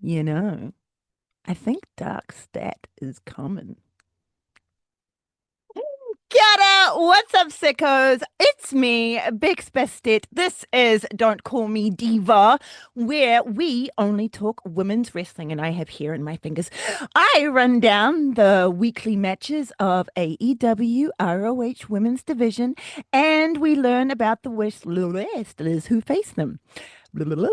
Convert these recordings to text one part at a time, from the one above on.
You know, I think dark stat is common. Kiara, what's up, sickos? It's me, Bex Bastet. This is Don't Call Me Diva, where we only talk women's wrestling, and I have hair in my fingers. I run down the weekly matches of AEW, ROH Women's Division, and we learn about the wrestlers who face them. Blah, blah, blah.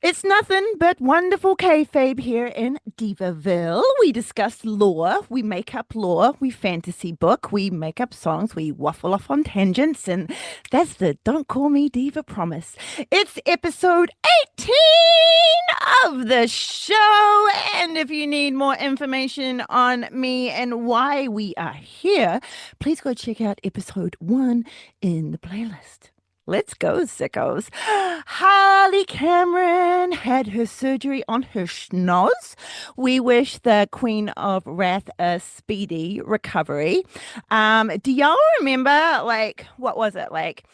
It's nothing but wonderful kayfabe here in Divaville. We discuss lore, we make up lore, we fantasy book, we make up songs, we waffle off on tangents, and that's the Don't Call Me Diva promise. It's episode 18 of the show, and if you need more information on me and why we are here, please go check out episode 1 in the playlist. Let's go, sickos. Harley Cameron had her surgery on her schnoz. We wish the Queen of Wrath a speedy recovery. Do y'all remember, like, what was it, like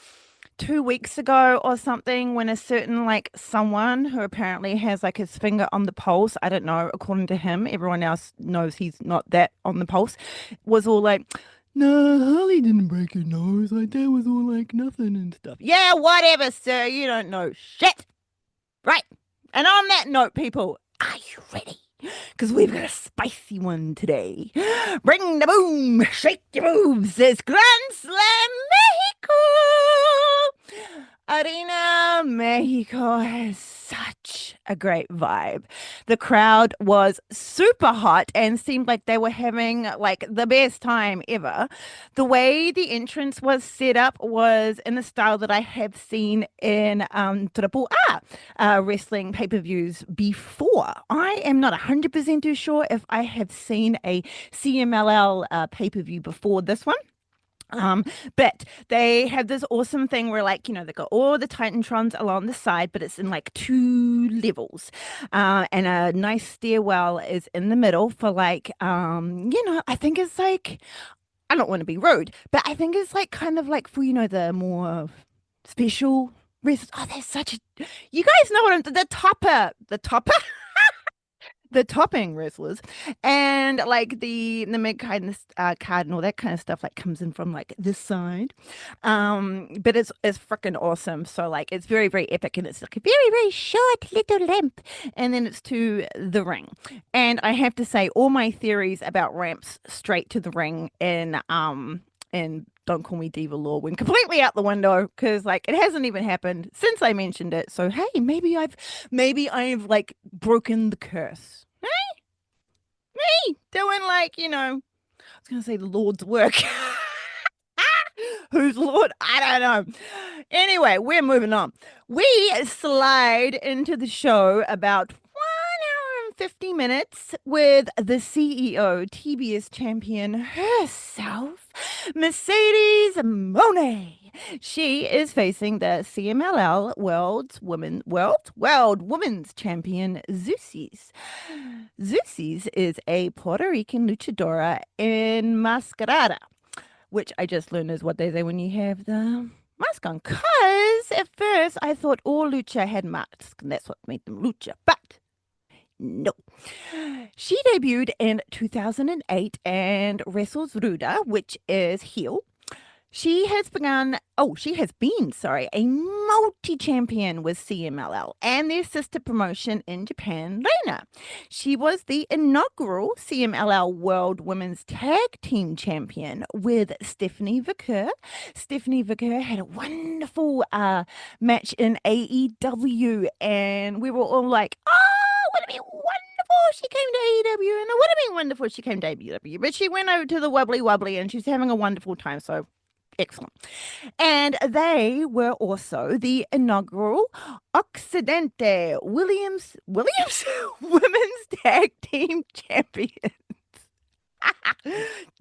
2 weeks ago or something, when a certain, like, someone who apparently has, like, his finger on the pulse, I don't know, according to him, everyone else knows he's not that on the pulse, was all like, no, Harley didn't break her nose. Like, that was all like nothing and stuff. Yeah, whatever, sir. You don't know shit. Right. And on that note, people, are you ready? Because we've got a spicy one today. Bring the boom, shake your boobs. It's Grand Slam Mexico. Arena Mexico has such a great vibe. The crowd was super hot and seemed like they were having like the best time ever. The way the entrance was set up was in the style that I have seen in Triple R wrestling pay-per-views before. I am not 100% too sure if I have seen a CMLL pay-per-view before this one. Um, but they have this awesome thing where, like, they got all the Titantrons along the side, but it's in like two levels. And a nice stairwell is in the middle for like, I think it's like, I don't want to be rude, but I think it's like kind of like for, the more special wrestlers. Oh, there's such a, you guys know what the topper, the topping wrestlers, and like the mid card and card and all that kind of stuff like comes in from like this side. But it's freaking awesome. So like it's very very epic, and it's like a very very short little lamp, and then it's to the ring. And I have to say, all my theories about ramps straight to the ring in Don't Call Me Diva Law went completely out the window because like it hasn't even happened since I mentioned it. So hey, maybe I've like broken the curse. Hey, doing like, I was gonna say the Lord's work. Who's Lord? I don't know. Anyway, we're moving on. We slide into the show about 1 hour and 50 minutes with the CEO, TBS champion herself, Mercedes Monet. She is facing the CMLL World Women's Champion Zeus's. Zeus's is a Puerto Rican luchadora enmascarada, which I just learned is what they say when you have the mask on. Because at first I thought all lucha had masks, and that's what made them lucha. But no. She debuted in 2008 and wrestles Ruda, which is heel. She has been, sorry, a multi-champion with CMLL and their sister promotion in Japan, Reina. She was the inaugural CMLL World Women's Tag Team Champion with Stephanie Vicker. Stephanie Vicker had a wonderful match in AEW, and we were all like, oh, would it be wonderful she came to AEW, and it would have been wonderful she came to AEW, but she went over to the Wobbly Wobbly and she's having a wonderful time, so excellent. And they were also the inaugural Occidente Williams Women's Tag Team Champion.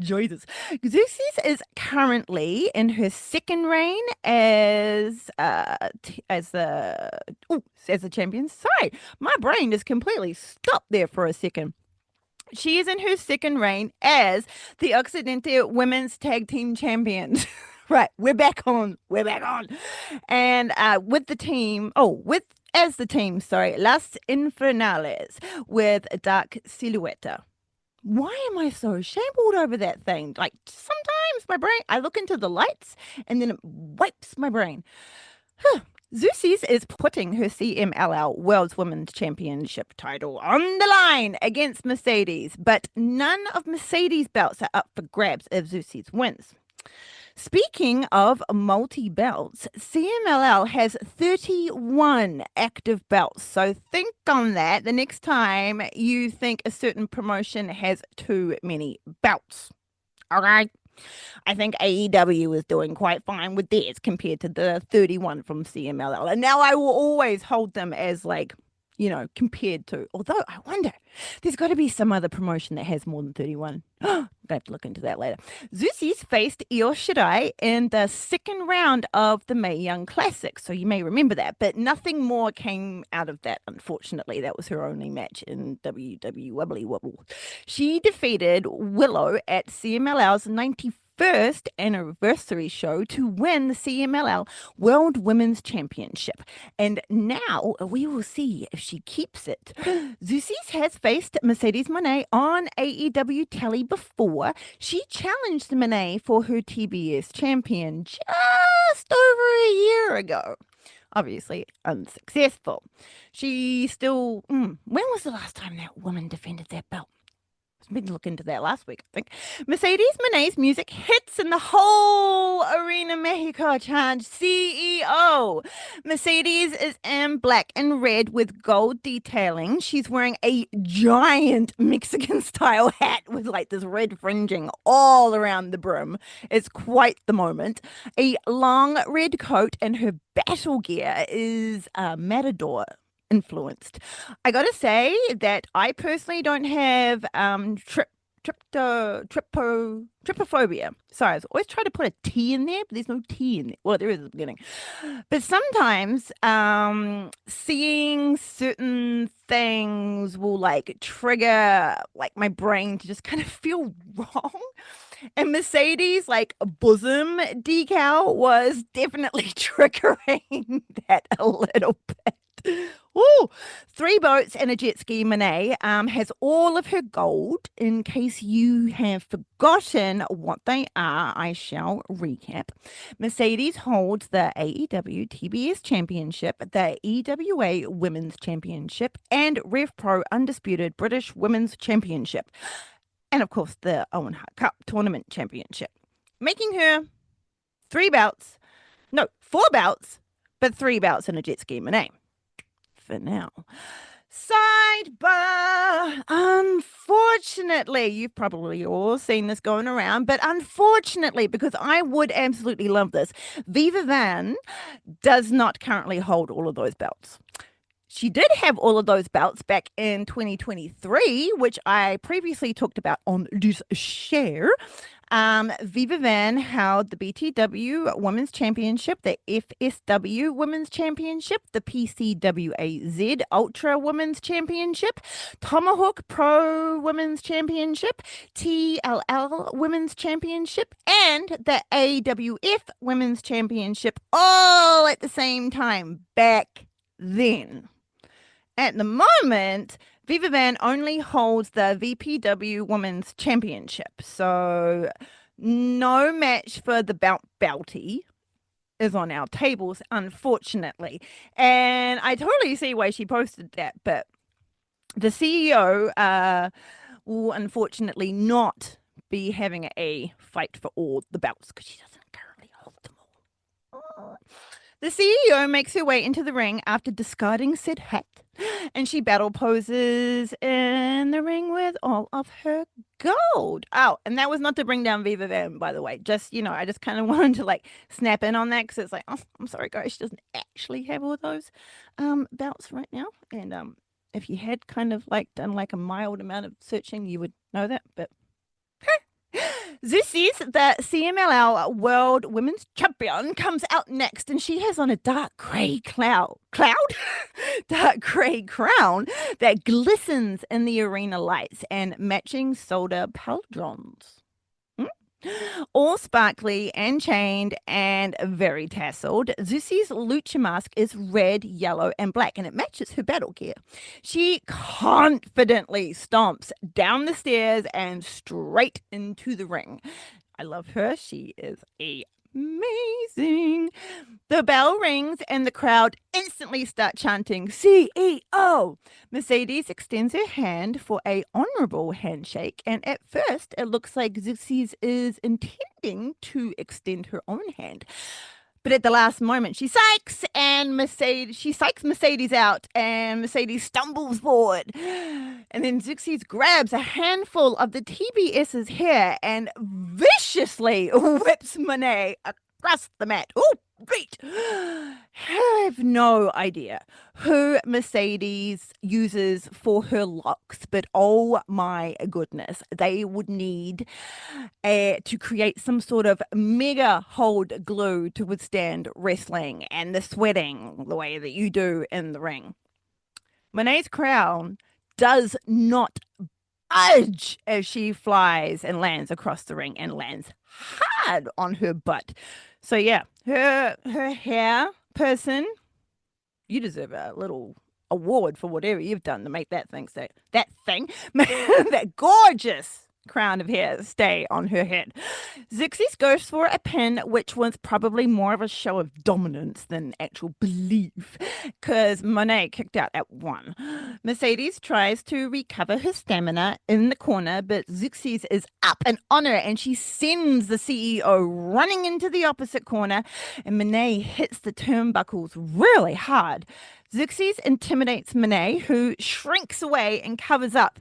Jesus. Xerxes is currently in her second reign as the champion. Sorry, my brain just completely stopped there for a second. She is in her second reign as the Occidente Women's Tag Team Champions. Right, we're back on. We're back on. And with the team, with as the team, sorry, Las Infernales with Dark Silhouette. Why am I so shambled over that thing? Like sometimes my brain, I look into the lights and then it wipes my brain. Zeus's is putting her CMLL World's Women's Championship title on the line against Mercedes, but none of Mercedes' belts are up for grabs if Zeus's wins. Speaking of multi belts, CMLL has 31 active belts. So think on that the next time you think a certain promotion has too many belts. All right. I think AEW is doing quite fine with theirs compared to the 31 from CMLL. And now I will always hold them as like, compared to, although I wonder, there's got to be some other promotion that has more than 31. I'm going to have to look into that later. Zeus's faced YOSH in the second round of the Mae Young Classic. So you may remember that, but nothing more came out of that, unfortunately. That was her only match in WW Wobbly Wobble. She defeated Willow at CMLL's 91st anniversary show to win the CMLL World Women's Championship. And now we will see if she keeps it. Zeus's has faced Mercedes Moné on AEW Telly before. She challenged Moné for her TBS champion just over a year ago. Obviously unsuccessful. She still, when was the last time that woman defended that belt? We can look into that last week, I think. Mercedes Moné's music hits in the whole Arena Mexico chant. CEO. Mercedes is in black and red with gold detailing. She's wearing a giant Mexican style hat with like this red fringing all around the brim. It's quite the moment. A long red coat, and her battle gear is Matador influenced. I gotta say that I personally don't have trypophobia. Sorry, I was always trying to put a T in there, but there's no T in there. Well, there is at the beginning. But sometimes seeing certain things will like trigger like my brain to just kind of feel wrong. And Mercedes, like bosom decal, was definitely triggering that a little bit. Ooh, three boats and a jet ski. Monet has all of her gold. In case you have forgotten what they are, I shall recap. Mercedes holds the AEW TBS Championship, the EWA Women's Championship, and Rev Pro Undisputed British Women's Championship. And of course, the Owen Hart Cup Tournament Championship, making her four bouts, but three bouts in a jet ski. Monet. For now. Sidebar. Unfortunately, you've probably all seen this going around, but unfortunately, because I would absolutely love this, Viva Van does not currently hold all of those belts. She did have all of those belts back in 2023, which I previously talked about on this share. Viva Van held the BTW Women's Championship, the FSW Women's Championship, the PCWAZ Ultra Women's Championship, Tomahawk Pro Women's Championship, TLL Women's Championship, and the AWF Women's Championship all at the same time back then. At the moment, Viva Van only holds the VPW Women's Championship. So no match for the Bounty is on our tables, unfortunately. And I totally see why she posted that, but the CEO will unfortunately not be having a fight for all the belts because she doesn't currently hold them all. The CEO makes her way into the ring after discarding said hat, and she battle poses in the ring with all of her gold. Oh, and that was not to bring down Viva Van, by the way. Just, I just kind of wanted to like snap in on that because it's like, oh, I'm sorry, guys, she doesn't actually have all those belts right now. And if you had kind of like done like a mild amount of searching, you would know that, but Zeus's, the CMLL World Women's Champion, comes out next, and she has on a dark grey dark grey crown that glistens in the arena lights and matching solder pauldrons. All sparkly and chained and very tasseled. Zusi's lucha mask is red, yellow, and black, and it matches her battle gear. She confidently stomps down the stairs and straight into the ring. I love her. She is amazing. The bell rings and the crowd instantly start chanting CEO. Mercedes extends her hand for a honorable handshake, and at first it looks like Zixis is intending to extend her own hand. But at the last moment, she psychs Mercedes out, and Mercedes stumbles forward. And then Zixis grabs a handful of the TBS's hair and viciously whips Monet across the mat. Oh, great. I have no idea who Mercedes uses for her locks, but oh my goodness, they would need to create some sort of mega hold glue to withstand wrestling and the sweating the way that you do in the ring. Monet's crown does not budge as she flies and lands across the ring and lands hard on her butt. So yeah, her hair person, you deserve a little award for whatever you've done to make that gorgeous crown of hair stay on her head. Zixis goes for a pin, which was probably more of a show of dominance than actual belief, because Monet kicked out at one. Mercedes tries to recover her stamina in the corner, but Zixis is up and on her, and she sends the CEO running into the opposite corner, and Monet hits the turnbuckles really hard. Zixis intimidates Monet, who shrinks away and covers up.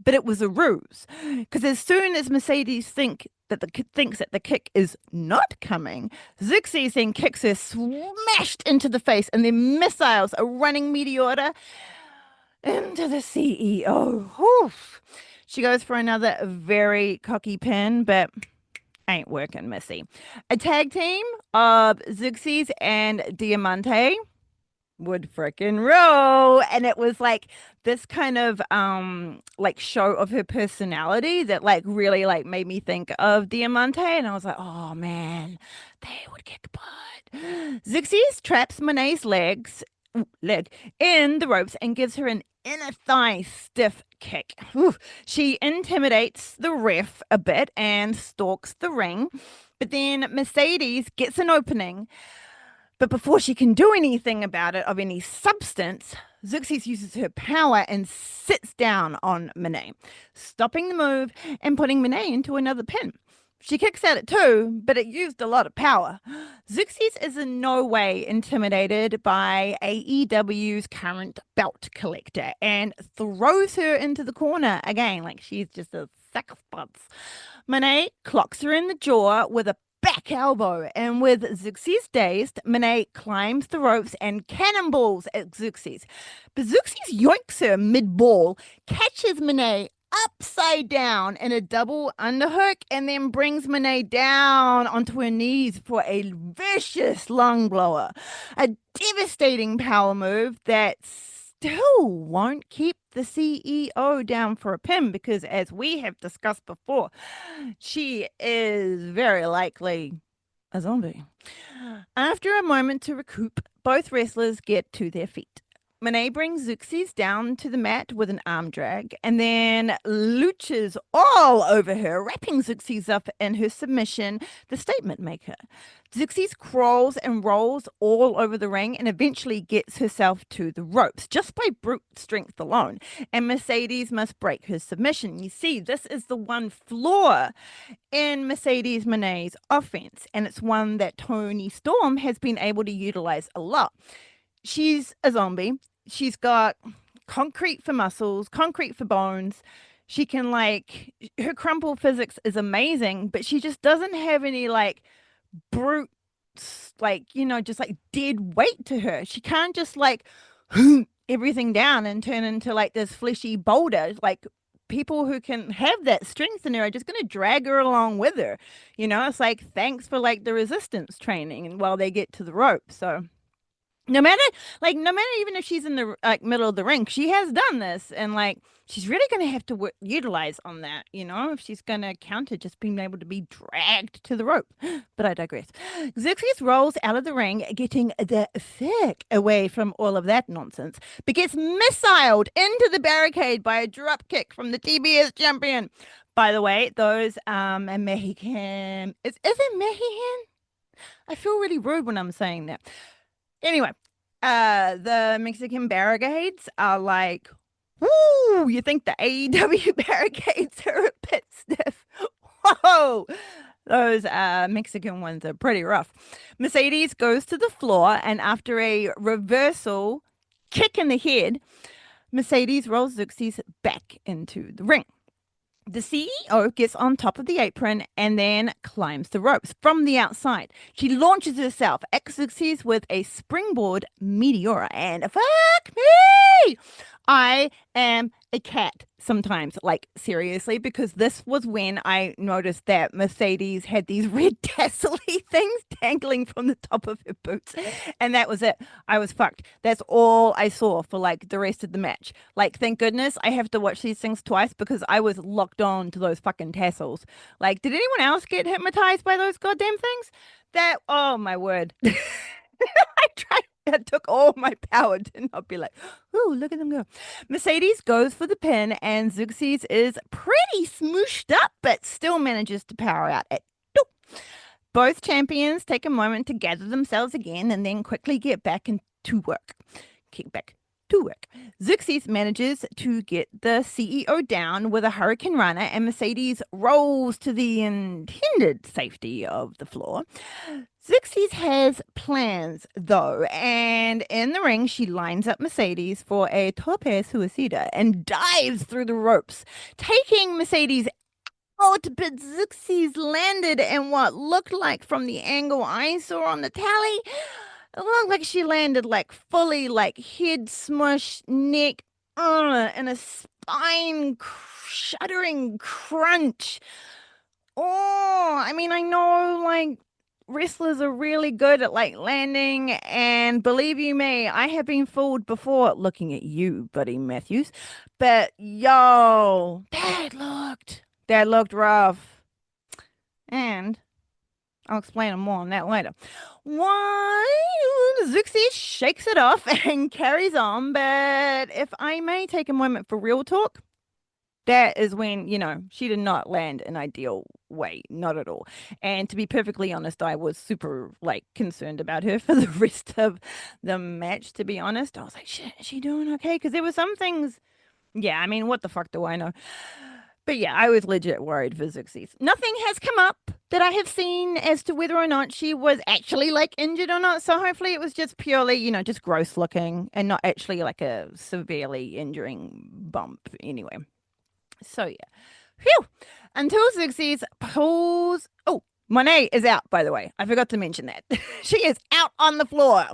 But it was a ruse, because as soon as Mercedes thinks that the kick is not coming, Zixis then kicks her smashed into the face, and then missiles a running meteora into the CEO. Oof. She goes for another very cocky pin, but ain't working, Missy. A tag team of Zixis and Diamante would frickin' roll, and it was like this kind of like show of her personality that like really like made me think of Diamante, and I was like, oh man, they would kick butt. Zixis traps Monet's leg in the ropes and gives her an inner thigh stiff kick. Ooh. She intimidates the ref a bit and stalks the ring, but then Mercedes gets an opening. But before she can do anything about it of any substance, Zixis uses her power and sits down on Monet, stopping the move and putting Monet into another pin. She kicks at it too, but it used a lot of power. Zixis is in no way intimidated by AEW's current belt collector and throws her into the corner again, like she's just a sack of butts. Monet clocks her in the jaw with a back elbow, and with Zixis dazed, Monet climbs the ropes and cannonballs at Zixis. But Zixis yoinks her mid-ball, catches Monet upside down in a double underhook, and then brings Monet down onto her knees for a vicious lung blower. A devastating power move that still won't keep the CEO down for a pin, because as we have discussed before, she is very likely a zombie. After a moment to recoup, both wrestlers get to their feet. Monet brings Zixis down to the mat with an arm drag and then luches all over her, wrapping Zixis up in her submission, the statement maker. Zixis crawls and rolls all over the ring and eventually gets herself to the ropes just by brute strength alone. And Mercedes must break her submission. You see, this is the one flaw in Mercedes Monet's offense, and it's one that Tony Storm has been able to utilize a lot. She's a zombie. She's got concrete for muscles, concrete for bones. She can like, her crumple physics is amazing, but she just doesn't have any like brute, like, just like dead weight to her. She can't just like everything down and turn into like this fleshy boulder. Like, people who can have that strength in her are just going to drag her along with her. It's like, thanks for like the resistance training and while they get to the rope. So No matter even if she's in the like middle of the ring, she has done this, and like she's really gonna have to utilize on that, if she's gonna counter just being able to be dragged to the rope. But I digress. Xerxes rolls out of the ring, getting the fuck away from all of that nonsense, but gets missiled into the barricade by a drop kick from the TBS champion. By the way, those Mexican is it Mexican? I feel really rude when I'm saying that. Anyway, the Mexican barricades are like, woo, you think the AEW barricades are a bit stiff? Whoa, those Mexican ones are pretty rough. Mercedes goes to the floor, and after a reversal kick in the head, Mercedes rolls Xerxes back into the ring. The CEO gets on top of the apron and then climbs the ropes from the outside. She launches herself, executes with a springboard meteora, and fuck me! I am a cat sometimes, like seriously, because this was when I noticed that Mercedes had these red tassely things dangling from the top of her boots. And that was it. I was fucked. That's all I saw for like the rest of the match. Like, thank goodness I have to watch these things twice because I was locked on to those fucking tassels. Like, did anyone else get hypnotized by those goddamn things? Oh my word. I tried. It took all my power to not be like, oh, look at them go. Mercedes goes for the pin, and Xerxes is pretty smooshed up, but still manages to power out at two. Both champions take a moment to gather themselves again and then quickly get back into work. Kick back to work. Xerxes manages to get the CEO down with a hurricane runner, and Mercedes rolls to the intended safety of the floor. Xerxes has plans, though, and in the ring, she lines up Mercedes for a tope suicida and dives through the ropes, taking Mercedes out. But Xerxes landed in what looked like, from the angle I saw on the tally, it looked like she landed like fully, like head smush, neck, and a spine shuddering crunch. Oh, I mean, I know like wrestlers are really good at like landing, and believe you me, I have been fooled before looking at you, Buddy Matthews. But yo, that looked rough. And I'll explain more on that later. Why Xerxes shakes it off and carries on, but if I may take a moment for real talk, that is when, she did not land an ideal way, not at all. And to be perfectly honest, I was super like concerned about her for the rest of the match, to be honest. I was like, shit, is she doing okay? Because there were some things, yeah, I mean, what the fuck do I know? But yeah, I was legit worried for Xerxes. Nothing has come up that I have seen as to whether or not she was actually like injured or not. So hopefully it was just purely, just gross looking and not actually like a severely injuring bump anyway. So yeah. Phew. Until Xerxes pulls. Oh, Monet is out, by the way. I forgot to mention that. She is out on the floor.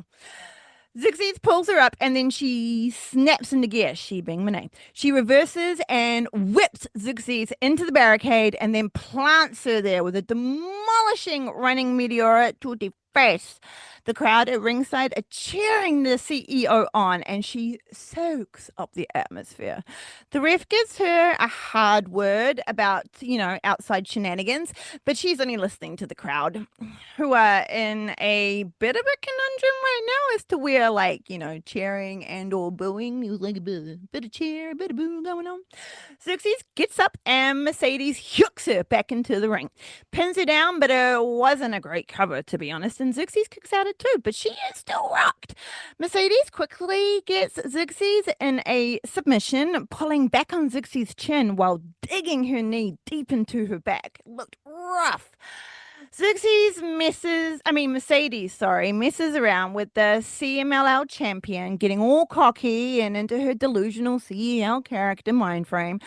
Xerxes pulls her up and then she snaps into gear, she being Monet. She reverses and whips Xerxes into the barricade and then plants her there with a demolishing running meteor to the face. The crowd at ringside are cheering the CEO on, and she soaks up the atmosphere. The ref gives her a hard word about, outside shenanigans, but she's only listening to the crowd, who are in a bit of a conundrum right now as to where, like, cheering and or booing. It was like a bit of cheer, a bit of boo going on. Xerxes gets up and Mercedes hooks her back into the ring, pins her down, but it wasn't a great cover, to be honest, and Xerxes kicks out at two, but she is still rocked. Mercedes quickly gets Xerxes in a submission, pulling back on Xerxes' chin while digging her knee deep into her back. It looked rough. Mercedes, sorry, messes around with the CMLL champion, getting all cocky and into her delusional CEL character mind frame.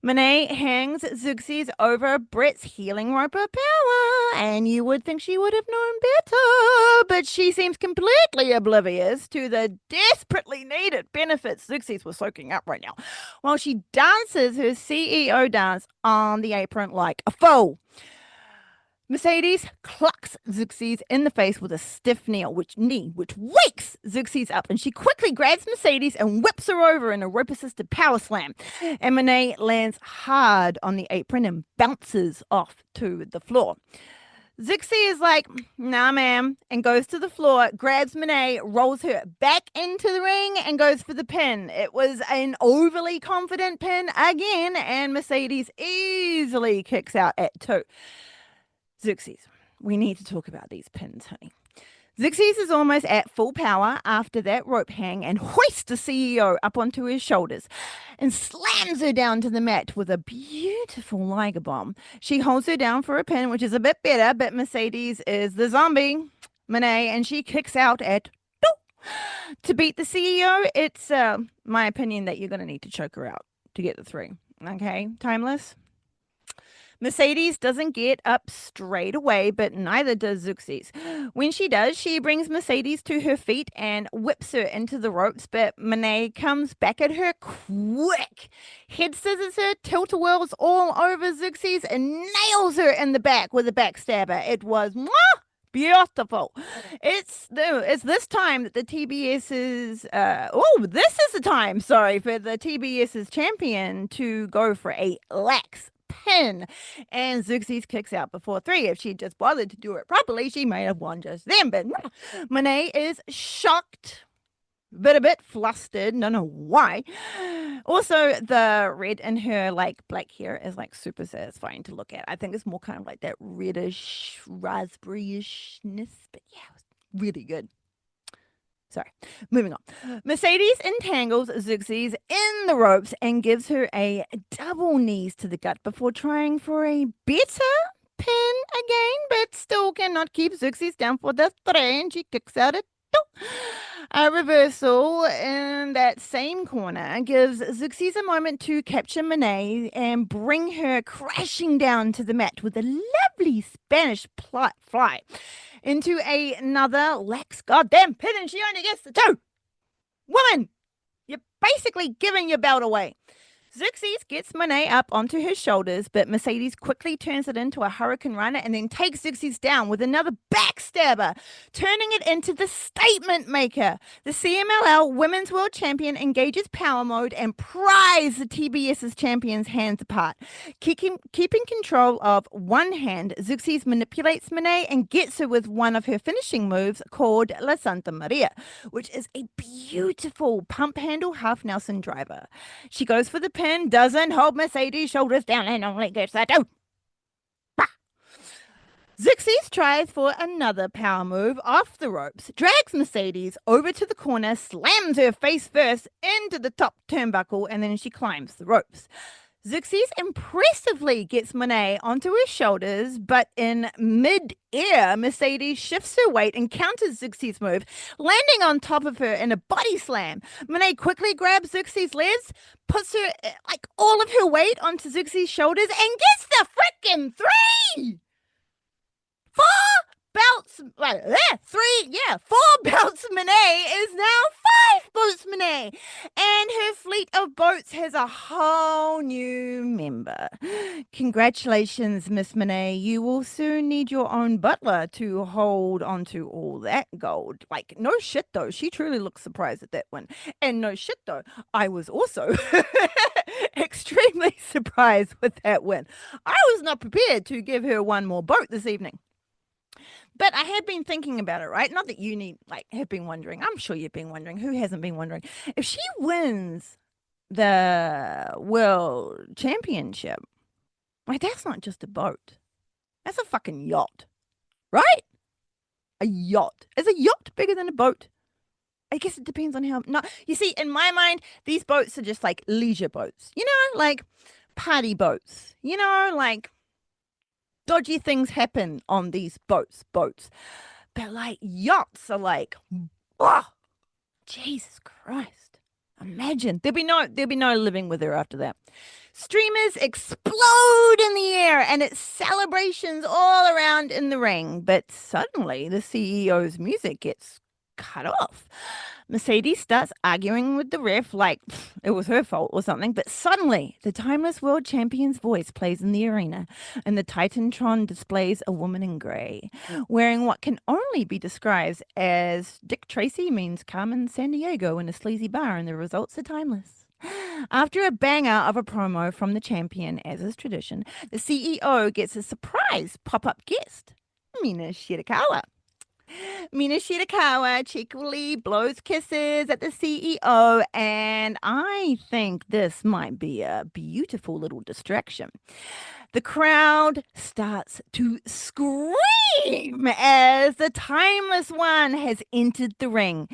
Monet hangs Xerxes over Brett's healing rope of power, and you would think she would have known better, but she seems completely oblivious to the desperately needed benefits Xerxes was soaking up right now, while she dances her CEO dance on the apron like a fool. Mercedes clucks Zooxies in the face with a stiff knee, which wakes Zooxies up, and she quickly grabs Mercedes and whips her over in a rope-assisted power slam. And Monet lands hard on the apron and bounces off to the floor. Zixie is like, nah, ma'am, and goes to the floor, grabs Monet, rolls her back into the ring, and goes for the pin. It was an overly confident pin again, and Mercedes easily kicks out at 2. Zixie's, we need to talk about these pins, honey. Zixie's is almost at full power after that rope hang and hoists the CEO up onto his shoulders and slams her down to the mat with a beautiful Liger bomb. She holds her down for a pin, which is a bit better, but Mercedes is the zombie, Monet, and she kicks out at 2. To beat the CEO, it's my opinion that you're going to need to choke her out to get the 3. Okay, Timeless? Mercedes doesn't get up straight away, but neither does Zooxies. When she does, she brings Mercedes to her feet and whips her into the ropes, but Monet comes back at her quick, head scissors her, tilt-a-whirls all over Zooxies, and nails her in the back with a backstabber. It was beautiful. It's this time that the TBS's this is the time, sorry, for the TBS's champion to go for a lax pin, and Zooxies kicks out before 3. If she'd just bothered to do it properly, she may have won just then, but Monet is shocked, but a bit flustered, don't know why. Also, the red in her like black hair is like super satisfying to look at. I think it's more kind of like that reddish raspberryishness, but yeah, it was really good. Sorry, moving on. Mercedes entangles Zooxies in the ropes and gives her a double knees to the gut before trying for a better pin again, but still cannot keep Zooxies down for the 3, and she kicks out at 2. A reversal in that same corner gives Zooxies a moment to capture Monet and bring her crashing down to the mat with a lovely Spanish fly into another lax goddamn pin, and she only gets the 2. Woman, you're basically giving your belt away. Zooxies gets Monet up onto her shoulders, but Mercedes quickly turns it into a hurricane runner and then takes Zooxies down with another backstabber, turning it into the statement maker. The CMLL Women's World Champion engages power mode and pries the TBS's champion's hands apart. Keeping control of one hand, Zooxies manipulates Monet and gets her with one of her finishing moves called La Santa Maria, which is a beautiful pump handle half Nelson driver. She goes for the pin, doesn't hold Mercedes' shoulders down, and only gets that 2. Zooxies tries for another power move off the ropes, drags Mercedes over to the corner, slams her face first into the top turnbuckle, and then she climbs the ropes. Zooxies impressively gets Monet onto her shoulders, but in mid-air, Mercedes shifts her weight and counters Zooxies' move, landing on top of her in a body slam. Monet quickly grabs Zooxies' legs, puts her like all of her weight onto Zooxies' shoulders, and gets the freaking 3! 4 belts, 4 belts Monet is now 5 boats Monet, and her fleet of boats has a whole new member. Congratulations, Miss Monet. You will soon need your own butler to hold onto all that gold. Like, no shit though, she truly looks surprised at that one. And no shit though, I was also extremely surprised with that win. I was not prepared to give her one more boat this evening. But I had been thinking about it, right? Not that you have been wondering. I'm sure you've been wondering. Who hasn't been wondering? If she wins the world championship, like, that's not just a boat. That's a fucking yacht, right? A yacht. Is a yacht bigger than a boat? I guess it depends on how. No, you see, in my mind, these boats are just like leisure boats. You know, like party boats. You know, like dodgy things happen on these boats. But like yachts are like, oh, Jesus Christ. Imagine. There'll be no living with her after that. Streamers explode in the air and it's celebrations all around in the ring. But suddenly the CEO's music gets cut off. Mercedes starts arguing with the ref like it was her fault or something, but suddenly the timeless world champion's voice plays in the arena and the Titantron displays a woman in grey, wearing what can only be described as Dick Tracy means Carmen Sandiego in a sleazy bar, and the results are timeless. After a banger of a promo from the champion, as is tradition, the CEO gets a surprise pop-up guest, Mina Shirakawa. Mina Shirakawa cheekily blows kisses at the CEO, and I think this might be a beautiful little distraction. The crowd starts to scream as the timeless one has entered the ring.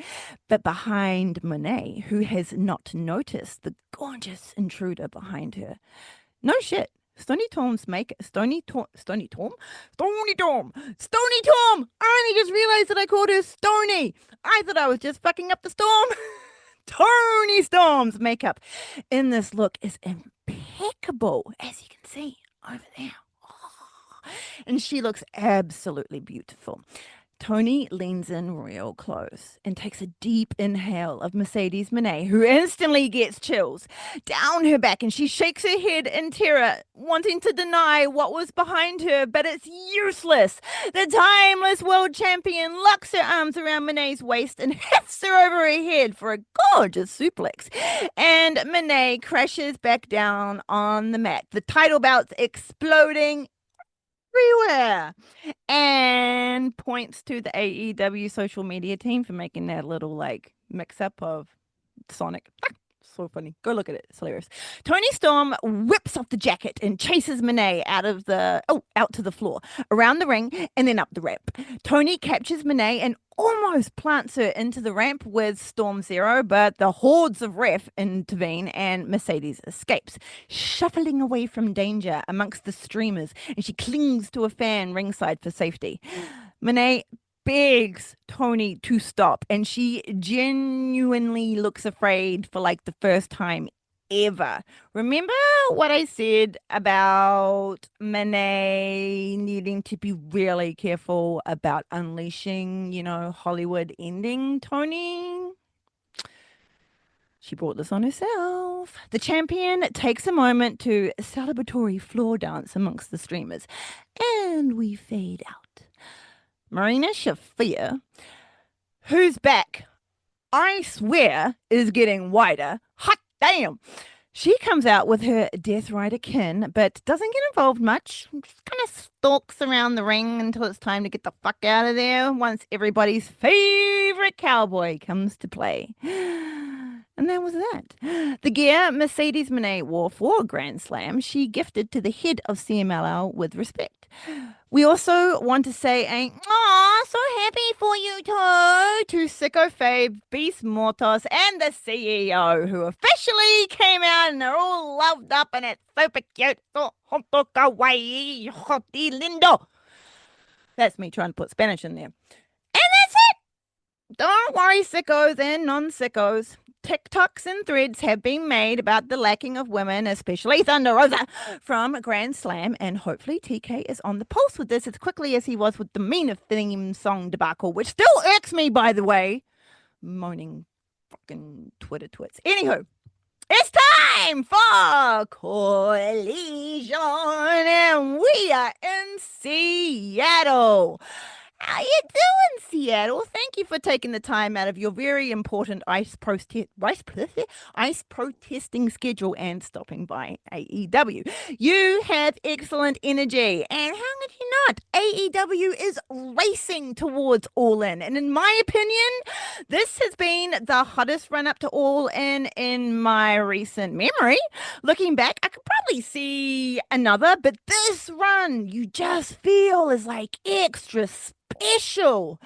But behind Monet, who has not noticed the gorgeous intruder behind her. No shit. Stony Tom's make Stony Tom Stony Tom Stony Tom Stony Tom. I only just realized that I called her Stony. I thought I was just fucking up the storm. Tony Storm's makeup in this look is impeccable, as you can see over there. Oh, and she looks absolutely beautiful. Tony leans in real close and takes a deep inhale of Mercedes Monet, who instantly gets chills down her back, and she shakes her head in terror, wanting to deny what was behind her, but it's useless. The timeless world champion locks her arms around Monet's waist and hits her over her head for a gorgeous suplex, and Monet crashes back down on the mat, the title belts exploding everywhere, and points to the AEW social media team for making that little like mix up of Sonic. So funny. Go look at it. It's hilarious. Tony Storm whips off the jacket and chases Monet out to the floor, around the ring, and then up the ramp. Tony captures Monet and almost plants her into the ramp with Storm Zero, but the hordes of ref intervene and Mercedes escapes, shuffling away from danger amongst the streamers, and she clings to a fan ringside for safety. Monet begs Tony to stop, and she genuinely looks afraid for like the first time ever. Remember what I said about Monet needing to be really careful about unleashing, Hollywood ending Tony? She brought this on herself. The champion takes a moment to celebratory floor dance amongst the streamers, and we fade out. Marina Shafir, whose back, I swear, is getting wider. Hot damn. She comes out with her Death Rider kin, but doesn't get involved much. Just kind of stalks around the ring until it's time to get the fuck out of there once everybody's favorite cowboy comes to play. And that was that. The gear Mercedes Monet wore for Grand Slam, she gifted to the head of CMLL with respect. We also want to say so happy for you to Sicko Fave, Beast Mortos, and the CEO, who officially came out and they're all loved up and it's super cute. So honto kawaii, hoti lindo. That's me trying to put Spanish in there. And that's it. Don't worry, sickos and non-sickos. TikToks and threads have been made about the lacking of women, especially Thunder Rosa, from Grand Slam, and hopefully TK is on the pulse with this as quickly as he was with the Mina theme song debacle, which still irks me, by the way. Moaning fucking Twitter twits. Anywho, it's time for Collision, and we are in Seattle. How you doing, Seattle? Thank you for taking the time out of your very important ice protesting schedule and stopping by AEW. You have excellent energy, and how could you not? AEW is racing towards All In, and in my opinion, this has been the hottest run-up to All In my recent memory. Looking back, I could probably see another, but this run, you just feel is like extra special.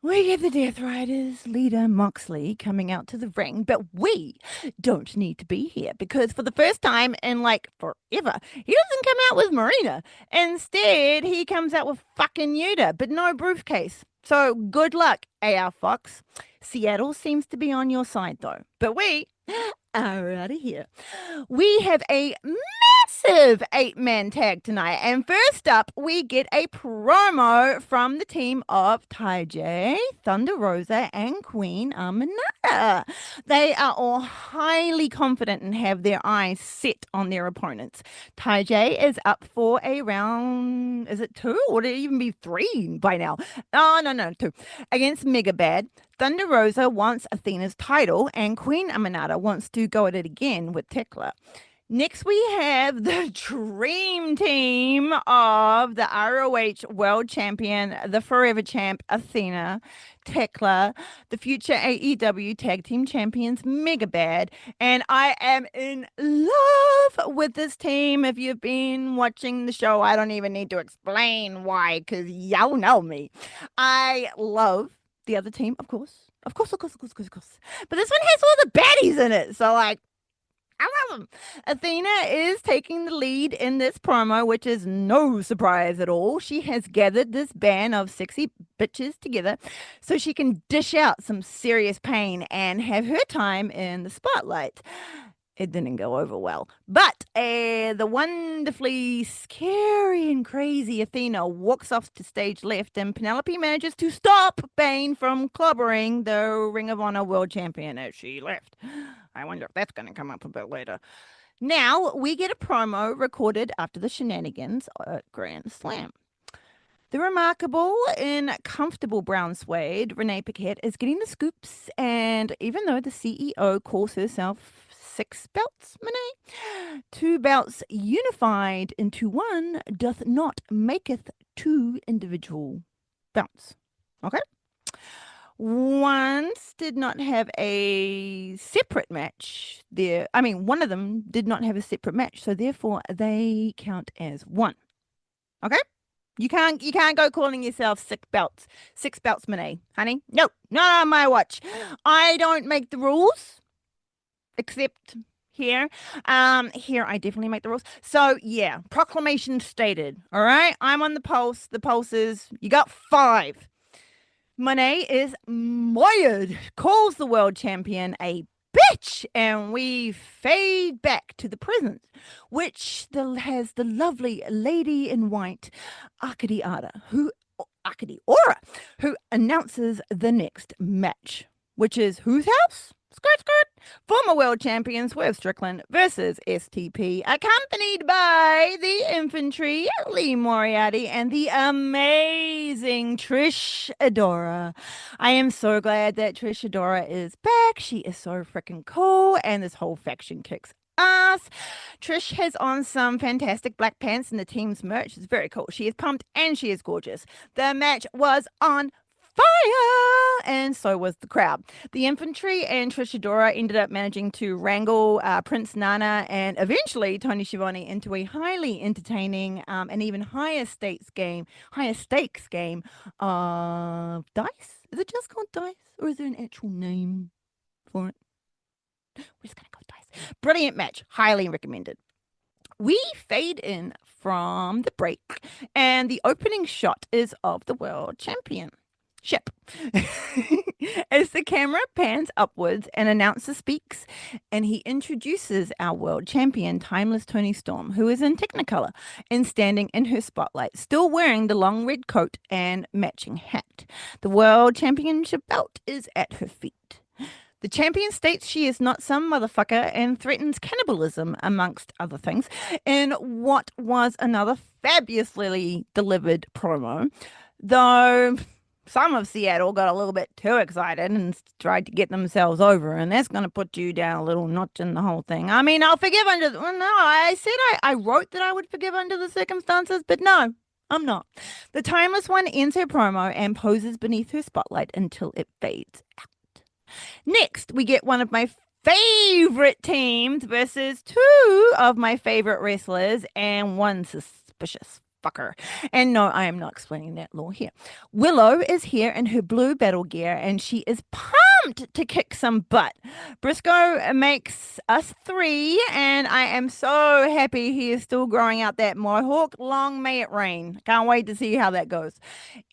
We get the Death Riders leader Moxley coming out to the ring, but we don't need to be here because for the first time in like forever, he doesn't come out with Marina. Instead, he comes out with fucking Yuta, but no briefcase. So good luck, AR Fox. Seattle seems to be on your side though, but we are out of here. We have a massive eight-man tag tonight. And first up, we get a promo from the team of Ty Thunder Rosa, and Queen Aminata. They are all highly confident and have their eyes set on their opponents. Ty is up for a round, is it two? Or would it even be three by now? Oh, no, two. Against Mega Bad. Thunder Rosa wants Athena's title, and Queen Aminata wants to go at it again with Tekla. Next, we have the dream team of the ROH World Champion, the Forever Champ, Athena, Tekla, the future AEW Tag Team Champions, Megabad, and I am in love with this team. If you've been watching the show, I don't even need to explain why, because y'all know me. I love the other team, of course. Of course. But this one has all the baddies in it, so like, I love them. Athena is taking the lead in this promo, which is no surprise at all. She has gathered this band of sexy bitches together so she can dish out some serious pain and have her time in the spotlight. It didn't go over well. But the wonderfully scary and crazy Athena walks off to stage left, and Penelope manages to stop Bane from clobbering the Ring of Honor World Champion as she left. I wonder if that's going to come up a bit later. Now, we get a promo recorded after the shenanigans at Grand Slam. The remarkable and comfortable brown suede, Renee Paquette, is getting the scoops, and even though the CEO calls herself 6 belts, Monet, 2 belts unified into one doth not maketh 2 individual belts. Okay? Once did not have a separate match there. I mean, one of them did not have a separate match, so therefore they count as one. Okay? You can't go calling yourself 6 belts, Monet, honey. No, not on my watch. I don't make the rules, except here. Here I definitely make the rules. So yeah, proclamation stated. All right, I'm on the pulse. The pulse is you got 5. Monet is mired, calls the world champion a bitch, and we fade back to the present, which has the lovely lady in white, Akadi Aura, who announces the next match, which is whose house? Skirt. Former world champion Swerve Strickland versus STP, accompanied by the infantry, Lee Moriarty, and the amazing Trish Adora. I am so glad that Trish Adora is back. She is so freaking cool, and this whole faction kicks ass. Trish has on some fantastic black pants in the team's merch. It's very cool. She is pumped and she is gorgeous. The match was on fire, and so was the crowd. The infantry and Trish Adora ended up managing to wrangle Prince Nana and eventually Tony Schiavone into a highly entertaining and even higher stakes game of dice. Is it just called dice, or is there an actual name for it? We're just gonna go dice. Brilliant match, highly recommended. We fade in from the break, and the opening shot is of the world champion ship. As the camera pans upwards, an announcer speaks, and he introduces our world champion, Timeless Tony Storm, who is in Technicolor and standing in her spotlight, still wearing the long red coat and matching hat. The world championship belt is at her feet. The champion states she is not some motherfucker and threatens cannibalism, amongst other things, in what was another fabulously delivered promo, though some of Seattle got a little bit too excited and tried to get themselves over, and that's going to put you down a little notch in the whole thing. I mean, I'll forgive under the... Well, no, I said I wrote that I would forgive under the circumstances, but no, I'm not. The Timeless One ends her promo and poses beneath her spotlight until it fades out. Next, we get one of my favorite teams versus 2 of my favorite wrestlers and one suspicious fucker. And no, I am not explaining that law here. Willow is here in her blue battle gear, and she is pumped to kick some butt. Briscoe makes us 3, and I am so happy he is still growing out that mohawk. Long may it rain. Can't wait to see how that goes.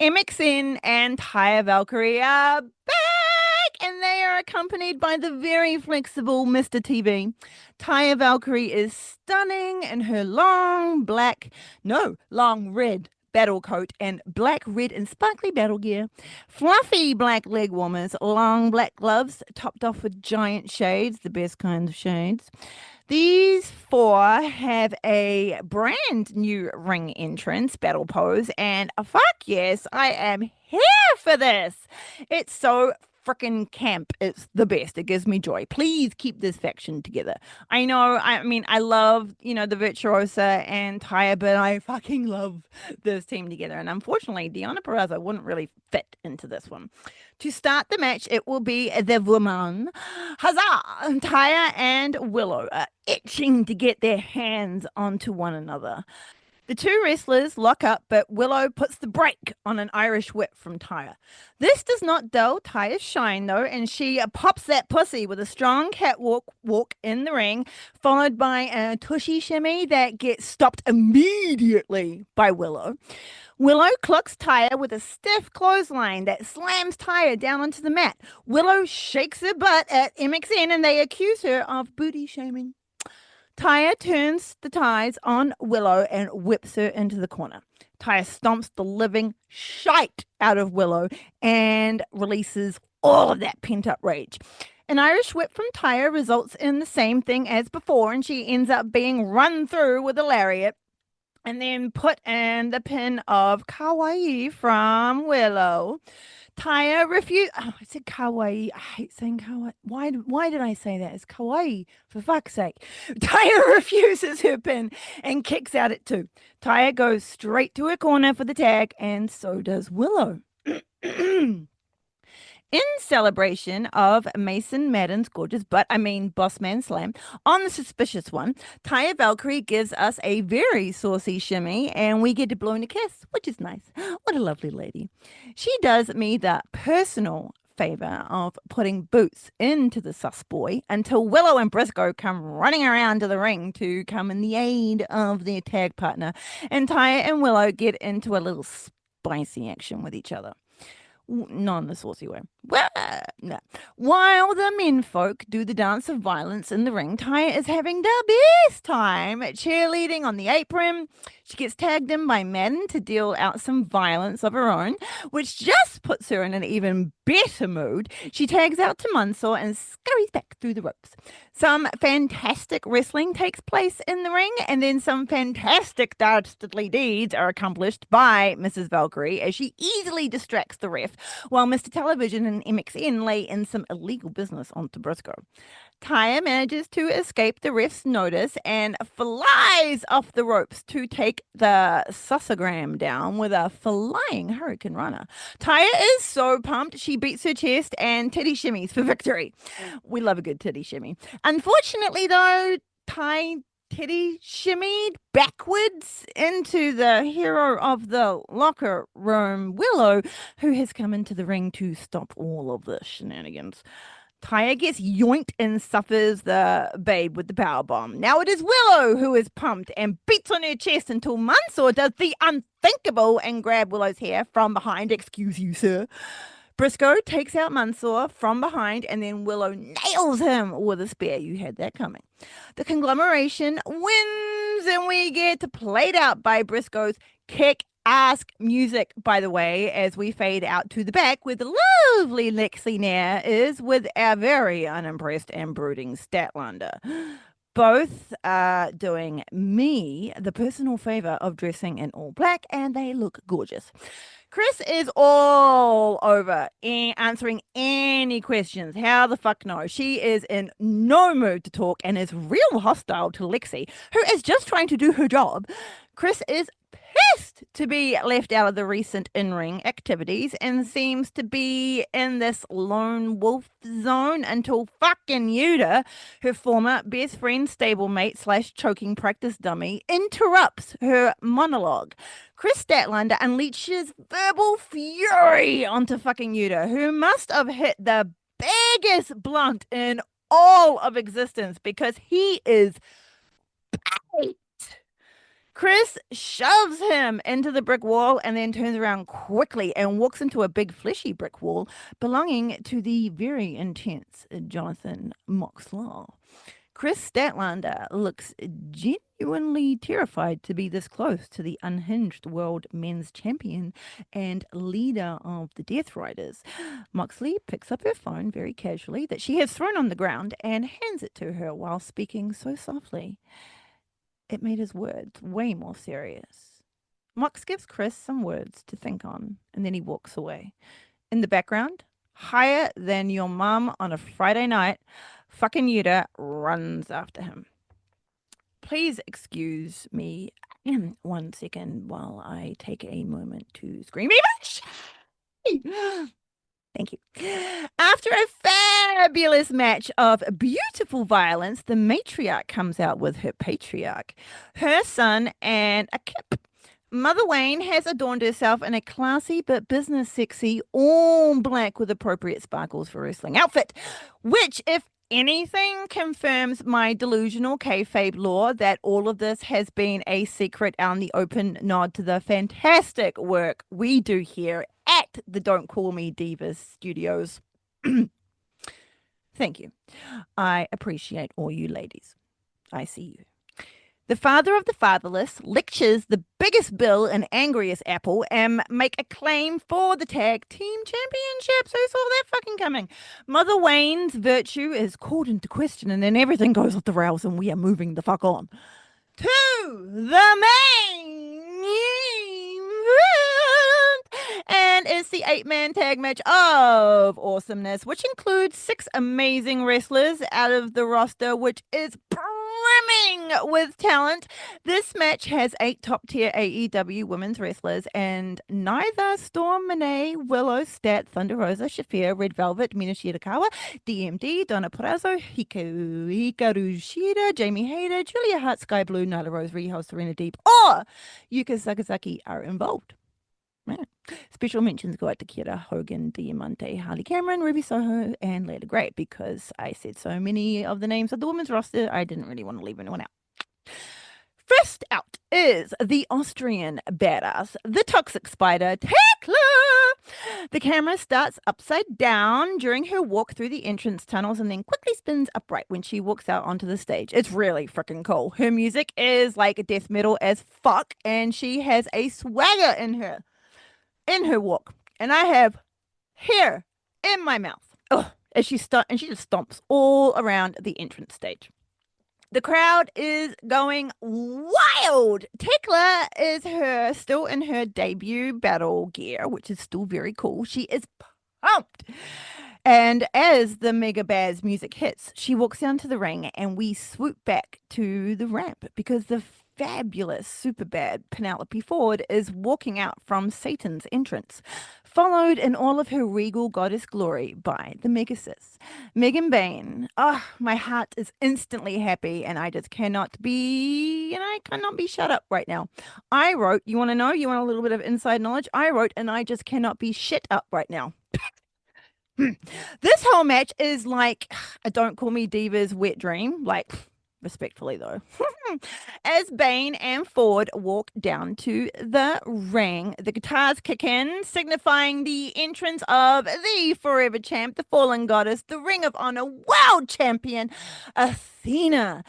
MXN and Taya Valkyrie are back, and they are are accompanied by the very flexible Mr. TV. Taya Valkyrie is stunning in her long red battle coat and black, red, and sparkly battle gear. Fluffy black leg warmers, long black gloves, topped off with giant shades, the best kind of shades. These four have a brand new ring entrance, battle pose, and fuck yes, I am here for this. It's so freaking camp. It's the best. It gives me joy. Please keep this faction together. I know, I mean, I love, the Virtuosa and Taya, but I fucking love this team together. And unfortunately, Deonna Purrazzo wouldn't really fit into this one. To start the match, it will be the woman. Huzzah! Taya and Willow are itching to get their hands onto one another. The two wrestlers lock up, but Willow puts the brake on an Irish whip from Taya. This does not dull Taya's shine, though, and she pops that pussy with a strong catwalk walk in the ring, followed by a tushy shimmy that gets stopped immediately by Willow. Willow clocks Taya with a stiff clothesline that slams Taya down onto the mat. Willow shakes her butt at MXN and they accuse her of booty shaming. Taya turns the ties on Willow and whips her into the corner. Taya stomps the living shite out of Willow and releases all of that pent-up rage. An Irish whip from Taya results in the same thing as before, and she ends up being run through with a lariat and then put in the pin of Kawaii from Willow. Taya refused. Oh, I said kawaii. I hate saying kawaii. Why did I say that? It's kawaii, for fuck's sake. Taya refuses her pin and kicks out at two. Taya goes straight to her corner for the tag, and so does Willow. In celebration of Mason Madden's gorgeous Bossman Slam on the Suspicious One, Taya Valkyrie gives us a very saucy shimmy and we get to blow in a kiss, which is nice. What a lovely lady. She does me the personal favor of putting boots into the sus boy until Willow and Briscoe come running around to the ring to come in the aid of their tag partner, and Taya and Willow get into a little spicy action with each other. Not in the saucy way. Well, no. While the menfolk do the dance of violence in the ring, Taya is having the best time cheerleading on the apron. She gets tagged in by Madden to deal out some violence of her own, which just puts her in an even better mood. She tags out to Mansoor and scurries back through the ropes. Some fantastic wrestling takes place in the ring, and then some fantastic dastardly deeds are accomplished by Mrs. Valkyrie as she easily distracts the ref, while Mr. Television and MXN lay in some illegal business onto Briscoe. Taya manages to escape the ref's notice and flies off the ropes to take the sussogram down with a flying hurricane runner. Taya is so pumped, she beats her chest and titty shimmies for victory. We love a good titty shimmy. Unfortunately, though, titty shimmied backwards into the hero of the locker room, Willow, who has come into the ring to stop all of the shenanigans. Taya gets yoinked and suffers the babe with the power bomb. Now it is Willow who is pumped and beats on her chest until Mansoor does the unthinkable and grab Willow's hair from behind. Excuse you, sir. Briscoe takes out Mansoor from behind and then Willow nails him with a spear. You had that coming. The conglomeration wins and we get played out by Briscoe's kick-ass music, by the way, as we fade out to the back where the lovely Lexi Nair is with our very unimpressed and brooding Statlander. Both are doing me the personal favor of dressing in all black and they look gorgeous. Chris is all over answering any questions. How the fuck no? She is in no mood to talk and is real hostile to Lexi, who is just trying to do her job. Chris is pissed to be left out of the recent in-ring activities and seems to be in this lone wolf zone until fucking Yuta, her former best friend, stablemate / choking practice dummy, interrupts her monologue. Chris Statlander unleashes verbal fury onto fucking Yuta, who must have hit the biggest blunt in all of existence because he is paid. Chris shoves him into the brick wall and then turns around quickly and walks into a big fleshy brick wall belonging to the very intense Jonathan Moxlaw. Chris Statlander looks genuinely terrified to be this close to the unhinged world men's champion and leader of the Death Riders. Moxley picks up her phone very casually that she has thrown on the ground and hands it to her while speaking so softly. It made his words way more serious. Mox gives Chris some words to think on, and then he walks away. In the background, higher than your mum on a Friday night, fucking Yuta runs after him. Please excuse me 1 second while I take a moment to scream. Thank you. After a fabulous match of beautiful violence, the matriarch comes out with her patriarch, her son, and a kip. Mother Wayne has adorned herself in a classy but business sexy, all black with appropriate sparkles for wrestling outfit, which, if anything, confirms my delusional kayfabe lore that all of this has been a secret and the open nod to the fantastic work we do here at the Don't Call Me Divas studios. Thank you. I appreciate all you ladies. I see you. The father of the fatherless lectures the biggest bill and angriest apple and make a claim for the tag team championships. Who saw that fucking coming? Mother Wayne's virtue is called into question and then everything goes off the rails and we are moving the fuck on to the main event. And it's the 8-man tag match of awesomeness, which includes 6 amazing wrestlers out of the roster, which is brimming with talent. This match has 8 top-tier AEW women's wrestlers, and neither Storm Monet, Willow, Stat, Thunder Rosa, Shafir, Red Velvet, Mina Shirakawa, DMD, Donna Perazzo, Hikaru Shida, Jamie Hayter, Julia Hart, Sky Blue, Nyla Rose, Riho, Serena Deep, or Yuka Sakazaki are involved. Man. Special mentions go out to Kira Hogan, Diamante, Harley Cameron, Ruby Soho, and Layla Gray because I said so many of the names of the women's roster, I didn't really want to leave anyone out. First out is the Austrian badass, the Toxic Spider, Tekla. The camera starts upside down during her walk through the entrance tunnels and then quickly spins upright when she walks out onto the stage. It's really freaking cool. Her music is like death metal as fuck, and she has a swagger in her walk, and I have hair in my mouth. Ugh, as she just stomps all around the entrance stage. The crowd is going wild. Tekla is still in her debut battle gear, which is still very cool. She is pumped. And as the Mega Baz music hits, she walks down to the ring and we swoop back to the ramp because the fabulous super bad Penelope Ford is walking out from Satan's entrance, followed in all of her regal goddess glory by the Megasis, Megan Bain. Oh, my heart is instantly happy and I cannot be shut up right now. I wrote, you want to know? You want a little bit of inside knowledge? I wrote, and I just cannot be shit up right now. This whole match is like a Don't Call Me Divas wet dream, like respectfully though. As Bane and Ford walk down to the ring, the guitars kick in, signifying the entrance of the Forever Champ, the Fallen Goddess, the Ring of Honor World Champion, Athena,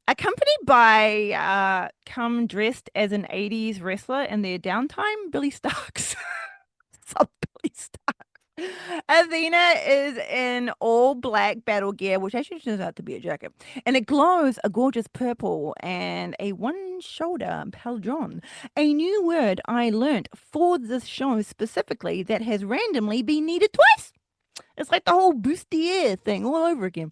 accompanied by come dressed as an 80s wrestler in their downtime, Billy Starks. Sub Billy Starks. Athena is in all black battle gear, which actually turns out to be a jacket, and it glows a gorgeous purple and a one-shoulder pauldron, a new word I learnt for this show specifically that has randomly been needed twice. It's like the whole bustier thing all over again.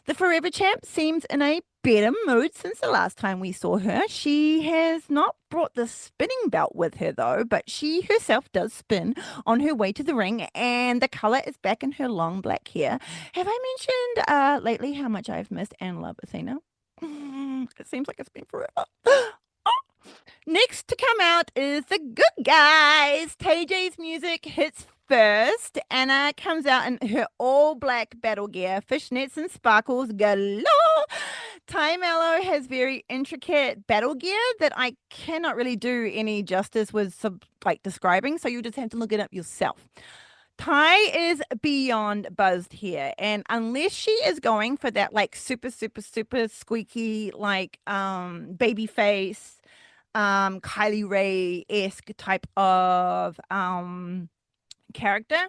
The Forever Champ seems in a better mood since the last time we saw her. She has not brought the spinning belt with her, though, but she herself does spin on her way to the ring, and the color is back in her long black hair. Have I mentioned lately how much I've missed and love Athena? It seems like it's been forever. Next to come out is the Good Guys. TJ's music hits first. Anna comes out in her all black battle gear, fishnets and sparkles galore. Ty Mello has very intricate battle gear that I cannot really do any justice with like describing, so you just have to look it up yourself. Ty is beyond buzzed here, and unless she is going for that like super, super, super squeaky like baby face, Kylie Ray-esque type of character,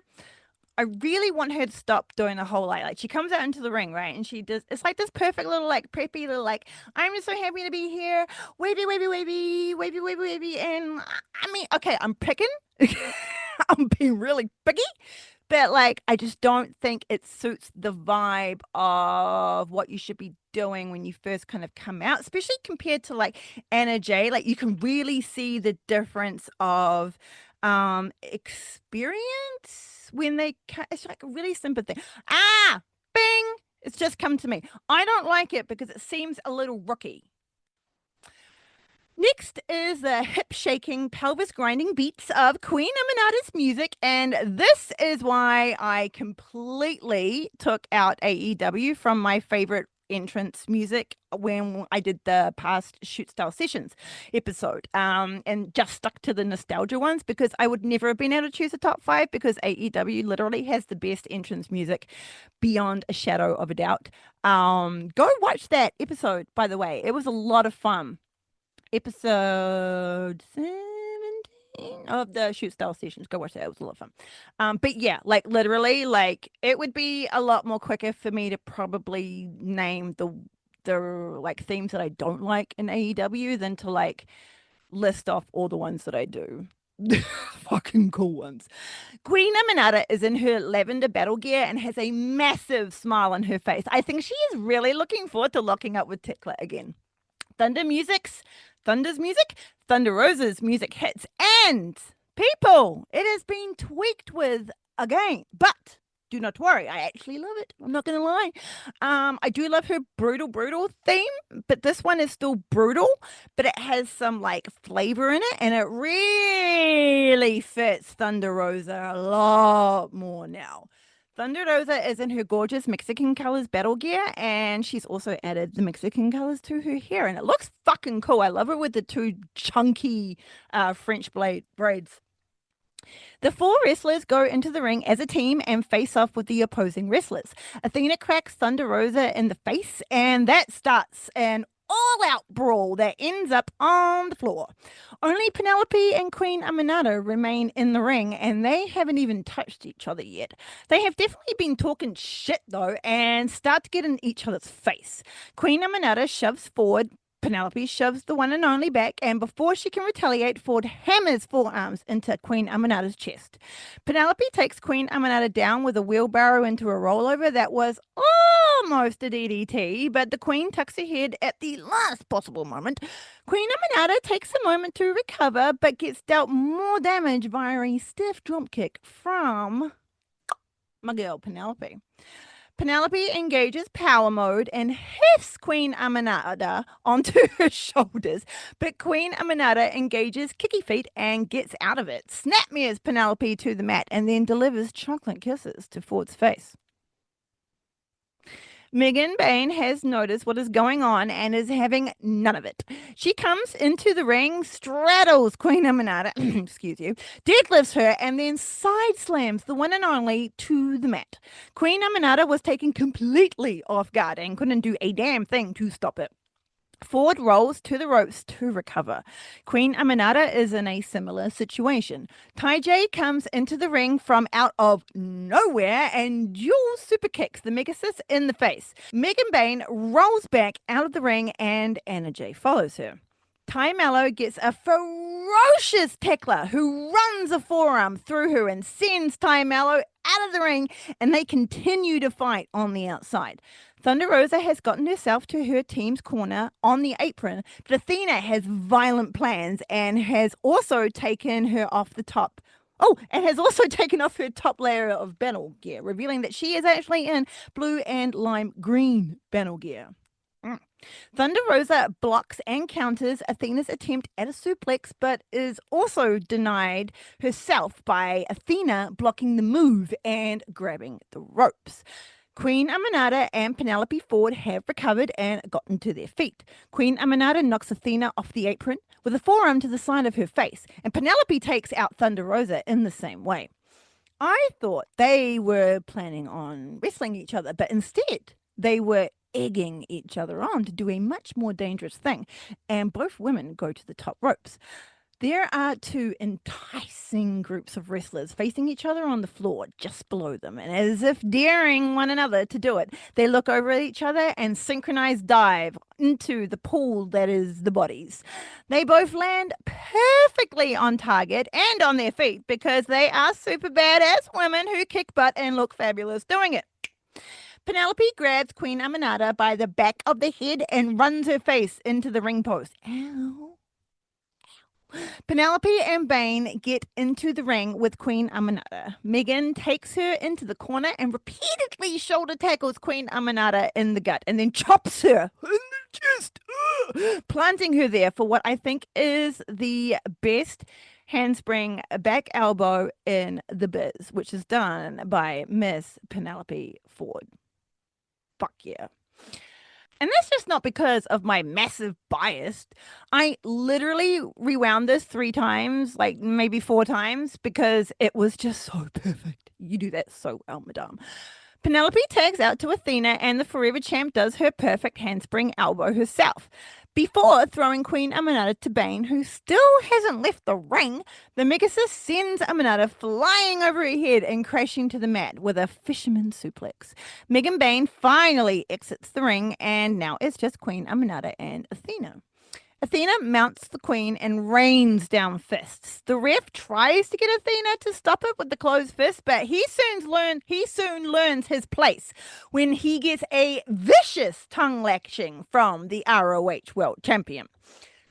I really want her to stop doing the whole like she comes out into the ring, right? And she does it's like this perfect little like preppy little like I'm just so happy to be here. Wavy, wavy, wavy, wavy, wavy, wavy. And I mean, okay, I'm picking. I'm being really picky. But like I just don't think it suits the vibe of what you should be doing when you first kind of come out, especially compared to like Anna Jay. Like you can really see the difference of experience when it's like a really simple thing. Bing, it's just come to me. I don't like it because it seems a little rookie. Next is the hip shaking, pelvis grinding beats of Queen Aminata's music. And this is why I completely took out AEW from my favorite entrance music when I did the past Shoot Style Sessions episode, and just stuck to the nostalgia ones because I would never have been able to choose a top five because AEW literally has the best entrance music beyond a shadow of a doubt. Go watch that episode, by the way. It was a lot of fun. Episode 17 of the Shoot Style Sessions. Go watch that. It was a lot of fun. But yeah, like literally, like it would be a lot more quicker for me to probably name the like themes that I don't like in AEW than to like list off all the ones that I do. Fucking cool ones. Queen Aminata is in her lavender battle gear and has a massive smile on her face. I think she is really looking forward to locking up with Tekla again. Thunder's music, Thunder Rosa's music hits, and people, it has been tweaked with again, but do not worry, I actually love it. I'm not gonna lie. I do love her brutal theme, but this one is still brutal, but it has some like flavor in it, and it really fits Thunder Rosa a lot more now. Thunder Rosa is in her gorgeous Mexican colors battle gear, and she's also added the Mexican colors to her hair, and it looks fucking cool. I love it with the two chunky French blade braids. The four wrestlers go into the ring as a team and face off with the opposing wrestlers. Athena cracks Thunder Rosa in the face, and that starts an all-out brawl that ends up on the floor. Only Penelope and Queen Aminata remain in the ring, and they haven't even touched each other yet. They have definitely been talking shit, though, and start to get in each other's face. Queen Aminata shoves forward, Penelope shoves the one and only back, and before she can retaliate, Ford hammers forearms into Queen Aminata's chest. Penelope takes Queen Aminata down with a wheelbarrow into a rollover that was almost a DDT, but the Queen tucks her head at the last possible moment. Queen Aminata takes a moment to recover, but gets dealt more damage via a stiff dropkick from my girl Penelope. Penelope engages power mode and hefts Queen Aminata onto her shoulders, but Queen Aminata engages kicky feet and gets out of it. Snapmares Penelope to the mat and then delivers chocolate kisses to Ford's face. Megan Bain has noticed what is going on and is having none of it. She comes into the ring, straddles Queen Aminata, excuse you, deadlifts her, and then side slams the one and only to the mat. Queen Aminata was taken completely off guard and couldn't do a damn thing to stop it. Ford rolls to the ropes to recover. Queen Aminata is in a similar situation. Ty J comes into the ring from out of nowhere and dual super kicks the Megasis in the face. Megan Bain rolls back out of the ring and Anna J follows her. Ty Mello gets a ferocious tackler who runs a forearm through her and sends Ty Mello out of the ring, and they continue to fight on the outside. Thunder Rosa has gotten herself to her team's corner on the apron, but Athena has violent plans and has also taken her off the top. Oh, and has also taken off her top layer of battle gear, revealing that she is actually in blue and lime green battle gear. Thunder Rosa blocks and counters Athena's attempt at a suplex, but is also denied herself by Athena blocking the move and grabbing the ropes. Queen Amanada and Penelope Ford have recovered and gotten to their feet. Queen Amanada knocks Athena off the apron with a forearm to the side of her face, and Penelope takes out Thunder Rosa in the same way. I thought they were planning on wrestling each other, but instead they were egging each other on to do a much more dangerous thing, and both women go to the top ropes. There are two enticing groups of wrestlers facing each other on the floor just below them, and as if daring one another to do it, they look over at each other and synchronize dive into the pool that is the bodies. They both land perfectly on target and on their feet because they are super badass women who kick butt and look fabulous doing it. Penelope grabs Queen Amanada by the back of the head and runs her face into the ring post. Ow. Penelope and Bane get into the ring with Queen Amanada. Megan takes her into the corner and repeatedly shoulder tackles Queen Amanada in the gut and then chops her in the chest, planting her there for what I think is the best handspring back elbow in the biz, which is done by Miss Penelope Ford. Fuck yeah. And that's just not because of my massive bias. I literally rewound this 3 times, like maybe 4 times, because it was just so perfect. You do that so well, madame. Penelope tags out to Athena, and the Forever Champ does her perfect handspring elbow herself. Before throwing Queen Amanada to Bane, who still hasn't left the ring, the Megasis sends Amanada flying over her head and crashing to the mat with a fisherman suplex. Megan Bane finally exits the ring, and now it's just Queen Amanada and Athena. Athena mounts the queen and rains down fists. The ref tries to get Athena to stop it with the closed fist, but he soon learns his place when he gets a vicious tongue lashing from the ROH World Champion.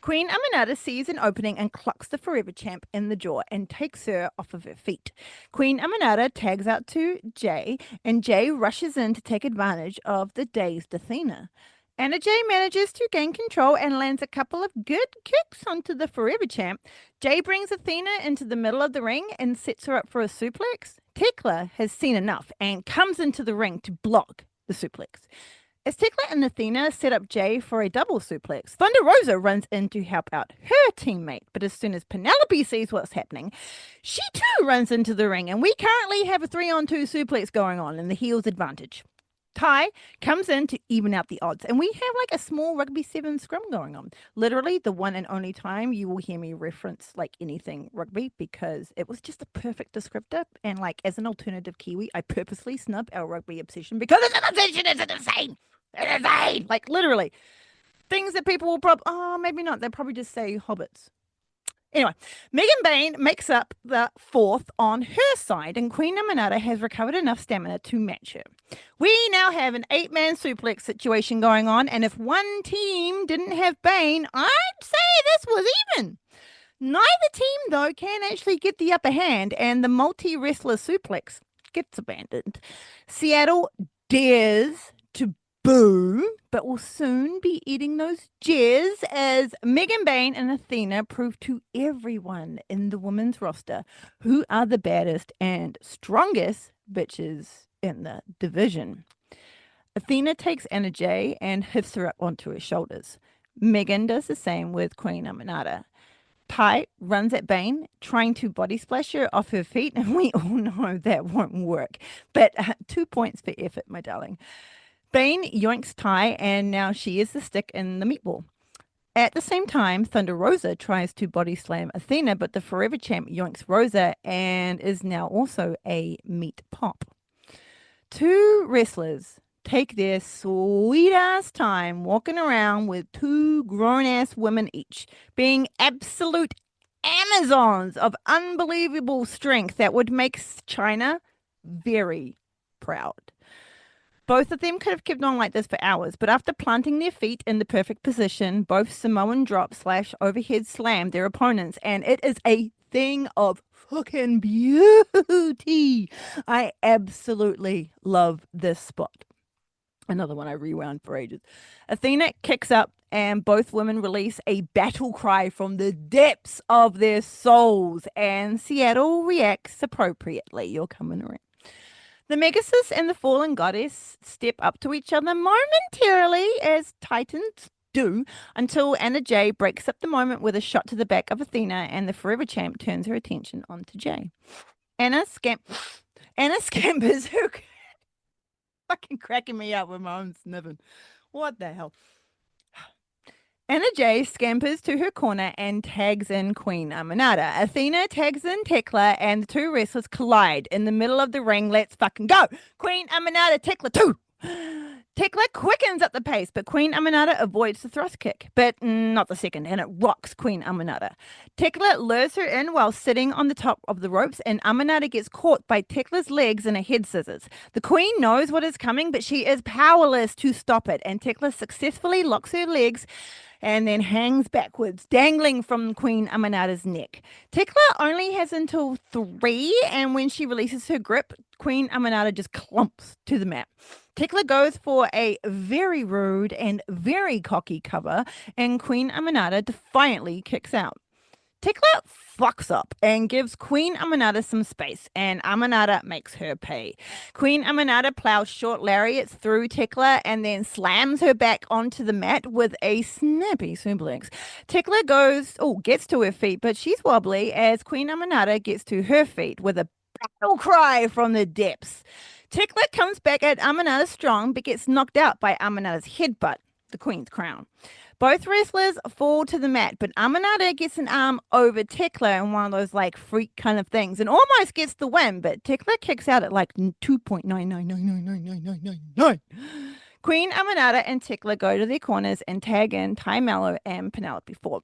Queen Amanada sees an opening and clucks the Forever Champ in the jaw and takes her off of her feet. Queen Amanada tags out to Jay, and Jay rushes in to take advantage of the dazed Athena. Anna Jay manages to gain control and lands a couple of good kicks onto the Forever Champ. Jay brings Athena into the middle of the ring and sets her up for a suplex. Tekla has seen enough and comes into the ring to block the suplex. As Tekla and Athena set up Jay for a double suplex, Thunder Rosa runs in to help out her teammate. But as soon as Penelope sees what's happening, she too runs into the ring, and we currently have a 3-on-2 suplex going on in the heel's advantage. Ty comes in to even out the odds, and we have like a small rugby 7 scrum going on. Literally the one and only time you will hear me reference like anything rugby, because it was just a perfect descriptor. And like as an alternative Kiwi, I purposely snub our rugby obsession because it's an obsession. It's insane. It's insane. Like literally things that people will probably, maybe not. They'll probably just say hobbits. Anyway, Megan Bane makes up the 4th on her side, and Queen Amanada has recovered enough stamina to match her. We now have an 8-man suplex situation going on, and if one team didn't have Bane, I'd say this was even. Neither team, though, can actually get the upper hand, and the multi-wrestler suplex gets abandoned. Seattle dares to boo, but will soon be eating those jeers as Megan Bane and Athena prove to everyone in the women's roster who are the baddest and strongest bitches in the division. Athena takes Anna Jay and lifts her up onto her shoulders. Megan does the same with Queen Amanada. Ty runs at Bane, trying to body splash her off her feet, and we all know that won't work. But 2 points for effort, my darling. Bane yoinks Ty, and now she is the stick in the meatball. At the same time, Thunder Rosa tries to body slam Athena, but the Forever Champ yoinks Rosa and is now also a meat pop. 2 wrestlers take their sweet ass time walking around with 2 grown ass women each, being absolute Amazons of unbelievable strength that would make China very proud. Both of them could have kept on like this for hours, but after planting their feet in the perfect position, both Samoan drop / overhead slam their opponents, and it is a thing of fucking beauty. I absolutely love this spot. Another one I rewound for ages. Athena kicks up, and both women release a battle cry from the depths of their souls, and Seattle reacts appropriately. You're coming around. The Megasis and the fallen goddess step up to each other momentarily, as Titans do, until Anna Jay breaks up the moment with a shot to the back of Athena, and the Forever Champ turns her attention onto Jay. Anna scamp Anna scampers her fucking cracking me up with my own sniffing. What the hell? Anna Jay scampers to her corner and tags in Queen Amanada. Athena tags in Tekla, and the two wrestlers collide in the middle of the ring. Let's fucking go! Queen Amanada, Tekla 2! Tekla quickens up the pace, but Queen Amanada avoids the thrust kick, but not the second, and it rocks Queen Amanada. Tekla lures her in while sitting on the top of the ropes, and Amanada gets caught by Tekla's legs in a head scissors. The Queen knows what is coming, but she is powerless to stop it, and Tekla successfully locks her legs and then hangs backwards, dangling from Queen Amanada's neck. Tekla only has until 3, and when she releases her grip, Queen Amanada just clumps to the mat. Tekla goes for a very rude and very cocky cover, and Queen Amanada defiantly kicks out. Tekla fucks up and gives Queen Amanada some space, and Amanada makes her pay. Queen Amanada plows short lariats through Tekla and then slams her back onto the mat with a snappy suplex. Tekla gets to her feet, but she's wobbly as Queen Amanada gets to her feet with a battle cry from the depths. Tekla comes back at Amanada strong, but gets knocked out by Amanada's headbutt, the Queen's crown. Both wrestlers fall to the mat, but Amanada gets an arm over Tekla in one of those like freak kind of things and almost gets the win, but Tekla kicks out at like 2.999999999. Queen Amanada and Tekla go to their corners and tag in Ty Mello and Penelope Ford.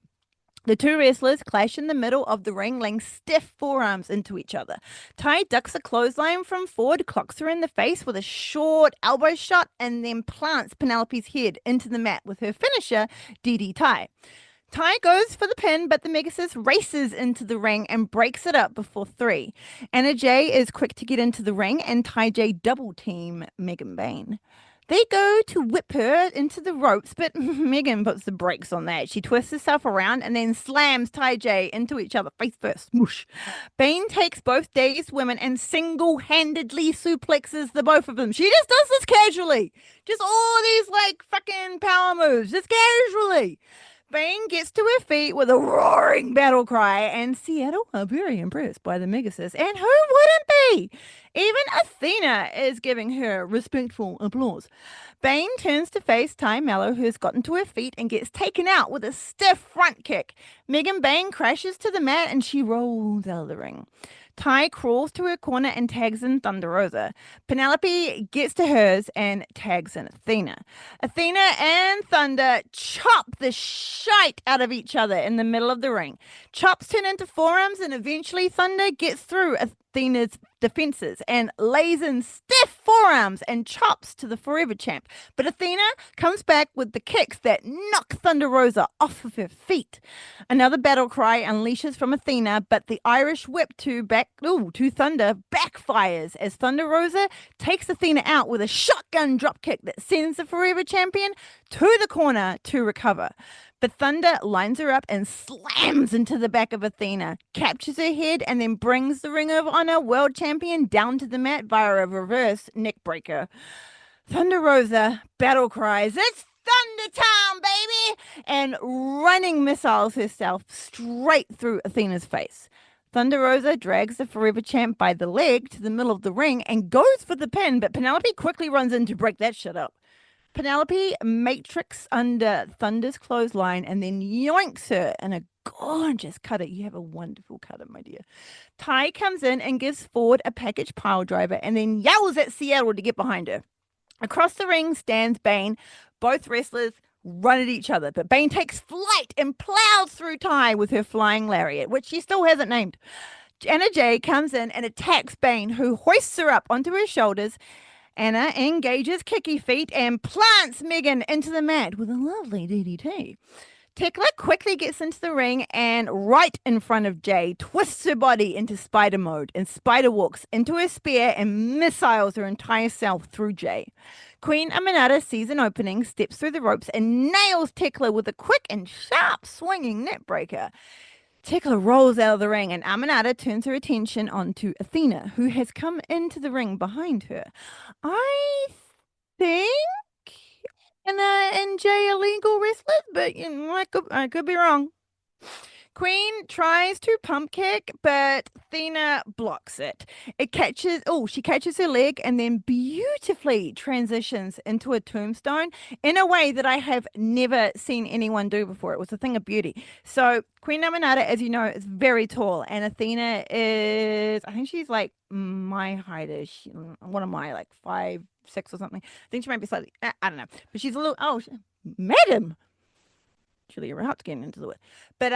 The two wrestlers clash in the middle of the ring, laying stiff forearms into each other. Ty ducks a clothesline from Ford, clocks her in the face with a short elbow shot, and then plants Penelope's head into the mat with her finisher, DDT. Ty goes for the pin, but the Megasis races into the ring and breaks it up before 3. Anna Jay is quick to get into the ring, and Ty J double team Megan Bain. They go to whip her into the ropes, but Megan puts the brakes on that. She twists herself around and then slams Ty J into each other face first. Smoosh. Bain takes both dazed women and single-handedly suplexes the both of them. She just does this casually. Just all these like fucking power moves, just casually. Bain gets to her feet with a roaring battle cry, and Seattle are very impressed by the Megasis. And who wouldn't be? Even Athena is giving her respectful applause. Bain turns to face Ty Mello, who has gotten to her feet and gets taken out with a stiff front kick. Megan Bain crashes to the mat and she rolls out of the ring. Ty crawls to her corner and tags in Thunder Rosa. Penelope gets to hers and tags in Athena. Athena and Thunder chop the shite out of each other in the middle of the ring. Chops turn into forearms, and eventually Thunder gets through Athena's defenses and lays in stiff forearms and chops to the Forever Champ. But Athena comes back with the kicks that knock Thunder Rosa off of her feet. Another battle cry unleashes from Athena, but the Irish whip to Thunder backfires as Thunder Rosa takes Athena out with a shotgun dropkick that sends the Forever Champion to the corner to recover. But Thunder lines her up and slams into the back of Athena, captures her head, and then brings the Ring of Honor World Champion down to the mat via a reverse neck breaker. Thunder Rosa battle cries, "It's Thunder Town, baby!" and running missiles herself straight through Athena's face. Thunder Rosa drags the Forever Champ by the leg to the middle of the ring and goes for the pin, but Penelope quickly runs in to break that shit up. Penelope matrix under Thunder's clothesline and then yoinks her in a gorgeous cutter. You have a wonderful cutter, my dear. Ty comes in and gives Ford a package pile driver and then yells at Seattle to get behind her. Across the ring stands Bain. Both wrestlers run at each other, but Bain takes flight and plows through Ty with her flying lariat, which she still hasn't named. Anna Jay comes in and attacks Bain, who hoists her up onto her shoulders. Anna engages Kicky Feet and plants Megan into the mat with a lovely DDT. Tekla quickly gets into the ring and right in front of Jay twists her body into spider mode and spider walks into her spear and missiles her entire self through Jay. Queen Aminata sees an opening, steps through the ropes and nails Tekla with a quick and sharp swinging net breaker. Tekla rolls out of the ring, and Aminata turns her attention onto Athena, who has come into the ring behind her. I think and Jay illegal wrestlers, but I could be wrong. Queen tries to pump kick, but Athena blocks it. She catches her leg and then beautifully transitions into a tombstone in a way that I have never seen anyone do before. It was a thing of beauty. So Queen Naminata, as you know, is very tall, and Athena is, I think she's like my height is, one of my like 5'6" or something. I think she might be slightly, I don't know, but she's a little, madam. Julia Roberts getting into the word. But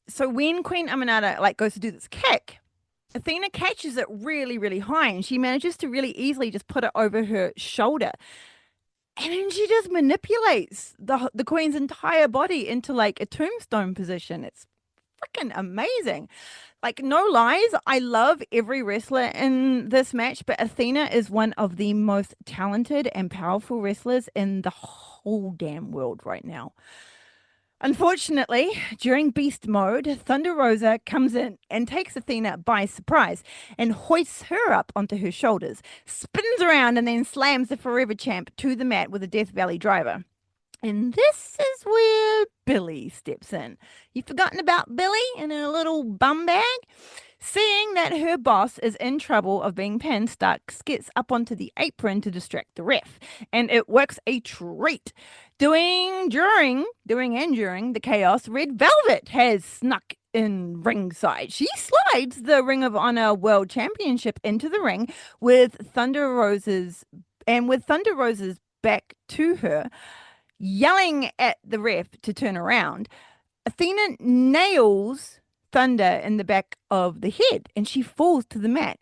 so when Queen Aminata like goes to do this kick, Athena catches it really, really high, and she manages to really easily just put it over her shoulder. And then she just manipulates the queen's entire body into like a tombstone position. It's freaking amazing. Like, no lies, I love every wrestler in this match, but Athena is one of the most talented and powerful wrestlers in the whole damn world right now. Unfortunately, during beast mode, Thunder Rosa comes in and takes Athena by surprise and hoists her up onto her shoulders, spins around, and then slams the Forever Champ to the mat with a Death Valley driver. And this is where Billy steps in. You've forgotten about Billy and her little bum bag? Seeing that her boss is in trouble of being pinned, Starks gets up onto the apron to distract the ref, and it works a treat. During the chaos, Red Velvet has snuck in ringside. She slides the Ring of Honor World Championship into the ring with Thunder Rosa's back to her, yelling at the ref to turn around. Athena nails Thunder in the back of the head, and she falls to the mat.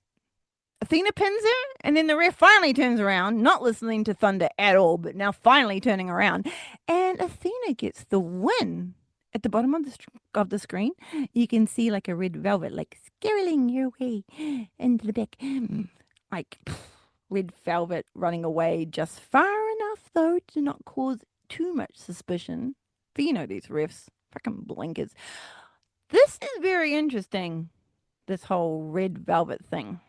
Athena pins her, and then the ref finally turns around, not listening to Thunder at all, but now finally turning around, and Athena gets the win. At the bottom of the screen, you can see like a red velvet, like scaring your way into the back, like red velvet running away just far enough though to not cause too much suspicion. But you know these refs, fucking blinkers. This is very interesting, this whole red velvet thing.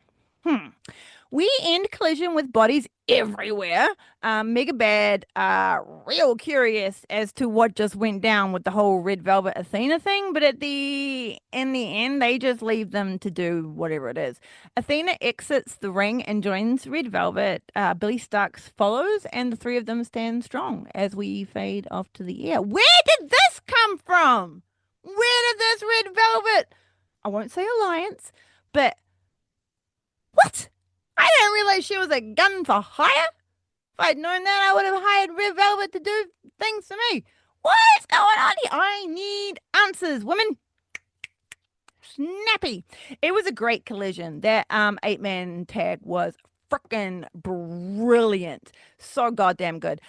We end collision with bodies everywhere. Mega Bad real curious as to what just went down with the whole Red Velvet Athena thing, but in the end, they just leave them to do whatever it is. Athena exits the ring and joins Red Velvet. Billy Starks follows, and the three of them stand strong as we fade off to the air. Where did this come from? Where did this Red Velvet? I won't say alliance, but what? I didn't realize she was a gun for hire. If I'd known that, I would have hired Red Velvet to do things for me. What is going on here? I need answers, women. Snappy. It was a great collision. That 8-man tag was freaking brilliant. So goddamn good.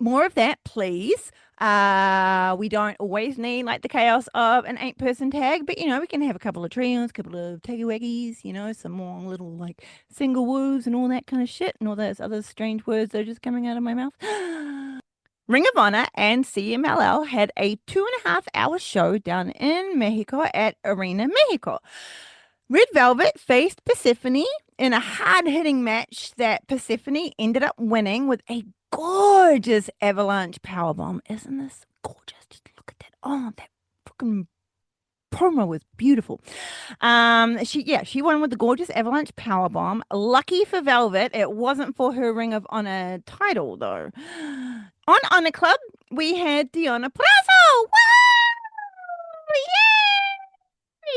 More of that, please. We don't always need like the chaos of an 8-person tag, but we can have a couple of trios, a couple of taggy waggies, some more little like single woos and all that kind of shit and all those other strange words that are just coming out of my mouth. Ring of Honor and CMLL had a 2.5-hour show down in Mexico at Arena Mexico. Red Velvet faced Persephone in a hard-hitting match that Persephone ended up winning with a gorgeous avalanche powerbomb. Isn't this gorgeous? Just look at that. Oh, that fucking promo was beautiful. She won with the gorgeous avalanche powerbomb. Lucky for Velvet, it wasn't for her Ring of Honor title though. On Honor Club, we had Deonna Purrazzo. Woo! Yay!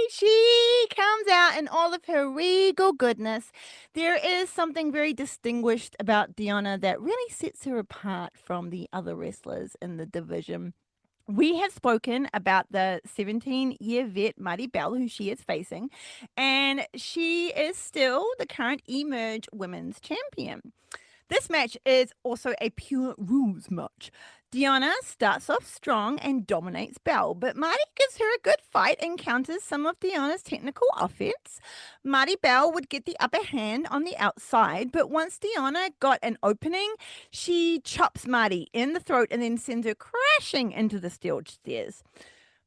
She comes out in all of her regal goodness. There is something very distinguished about Deonna that really sets her apart from the other wrestlers in the division. We have spoken about the 17-year vet, Marty Bell, who she is facing, and she is still the current Emerge Women's Champion. This match is also a pure rules match. Deonna starts off strong and dominates Bell, but Marty gives her a good fight and counters some of Deonna's technical offense. Marty Bell would get the upper hand on the outside, but once Deonna got an opening, she chops Marty in the throat and then sends her crashing into the steel stairs.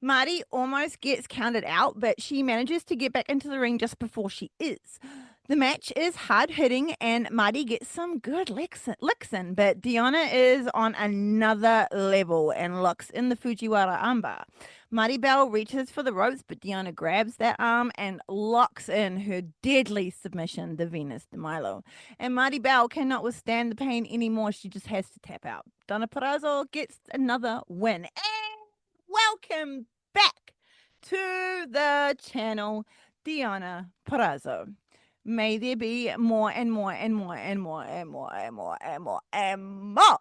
Marty almost gets counted out, but she manages to get back into the ring just before she is. The match is hard hitting, and Marty gets some good licks in, but Diana is on another level and locks in the Fujiwara armbar. Marty Bell reaches for the ropes, but Diana grabs that arm and locks in her deadly submission, the Venus de Milo. And Marty Bell cannot withstand the pain anymore. She just has to tap out. Donna Perazzo gets another win. And welcome back to the channel, Diana Perazzo. May there be more and more and more and more and more and more and more and more.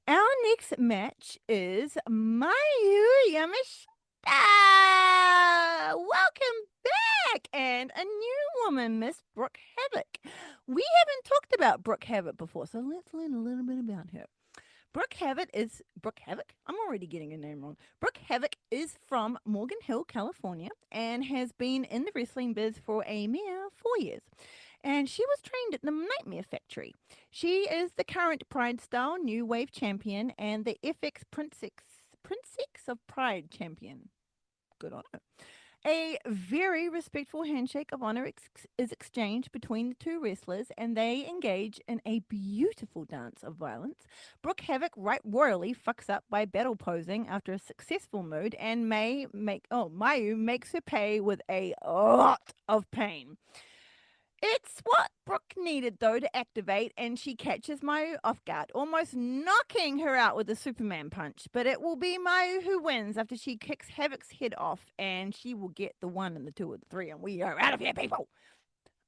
Our next match is Mayu Yamashita. Welcome back. And a new woman, Miss Brooke Havoc. We haven't talked about Brooke Havoc before, so let's learn a little bit about her. Brooke Havoc is Brooke Havoc. I'm already getting her name wrong. Brooke Havoc is from Morgan Hill, California, and has been in the wrestling biz for a mere 4 years. And she was trained at the Nightmare Factory. She is the current Pride Style New Wave champion and the FX Princess of Pride champion. Good on her. A very respectful handshake of honor is exchanged between the two wrestlers, and they engage in a beautiful dance of violence. Brooke Havoc right royally fucks up by battle posing after a successful mood, and Mayu makes her pay with a lot of pain. It's what Brooke needed, though, to activate, and she catches Mayu off guard, almost knocking her out with a Superman punch. But it will be Mayu who wins after she kicks Havoc's head off, and she will get the 1 and the 2 and the 3, and we are out of here, people.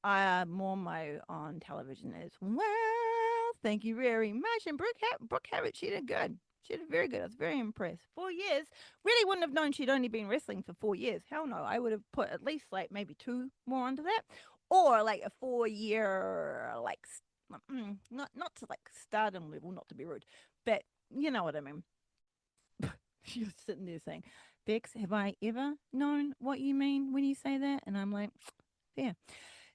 More Mayu on television as well. Thank you very much. And Brooke Havoc, she did good. She did very good. I was very impressed. 4 years. Really wouldn't have known she'd only been wrestling for 4 years. Hell no. I would have put at least like maybe 2 more onto that. Or like a 4 year, like, not to like stardom level, not to be rude, but you know what I mean. She was sitting there saying, Bex, have I ever known what you mean when you say that? And I'm like, yeah.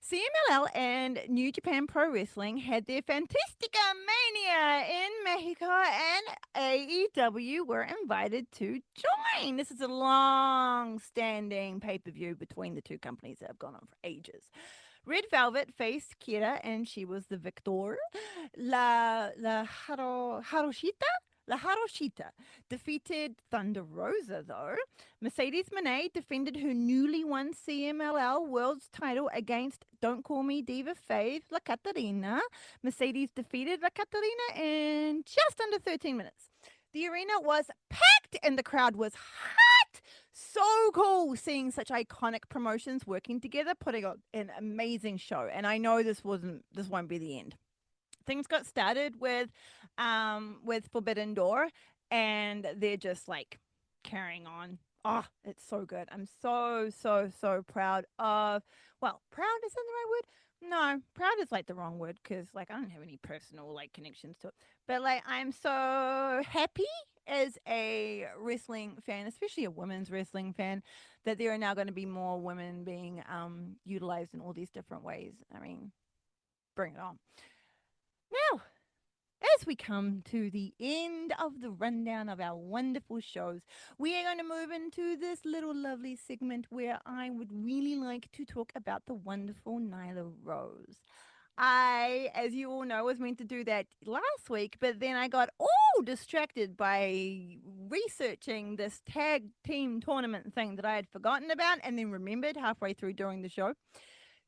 CMLL and New Japan Pro Wrestling had their Fantastica Mania in Mexico, and AEW were invited to join. This is a long-standing pay-per-view between the two companies that have gone on for ages. Red Velvet faced Kira, and she was the victor. La Haroshita defeated Thunder Rosa, though. Mercedes Moné defended her newly won CMLL World's title against Don't Call Me Diva Fave, La Catarina. Mercedes defeated La Catarina in just under 13 minutes. The arena was packed and the crowd was hot. So cool seeing such iconic promotions working together, putting on an amazing show. And I know this won't be the end. Things got started with Forbidden Door, and they're just like carrying on. Oh, it's so good. I'm so proud of. Well, proud isn't the right word. No, proud is like the wrong word because like I don't have any personal like connections to it. But like I'm so happy as a wrestling fan, especially a women's wrestling fan, that there are now going to be more women being utilized in all these different ways. I mean, bring it on. Now, as we come to the end of the rundown of our wonderful shows, we are going to move into this little lovely segment where I would really like to talk about the wonderful Nyla Rose. I, as you all know, was meant to do that last week, but then I got all distracted by researching this tag team tournament thing that I had forgotten about and then remembered halfway through during the show.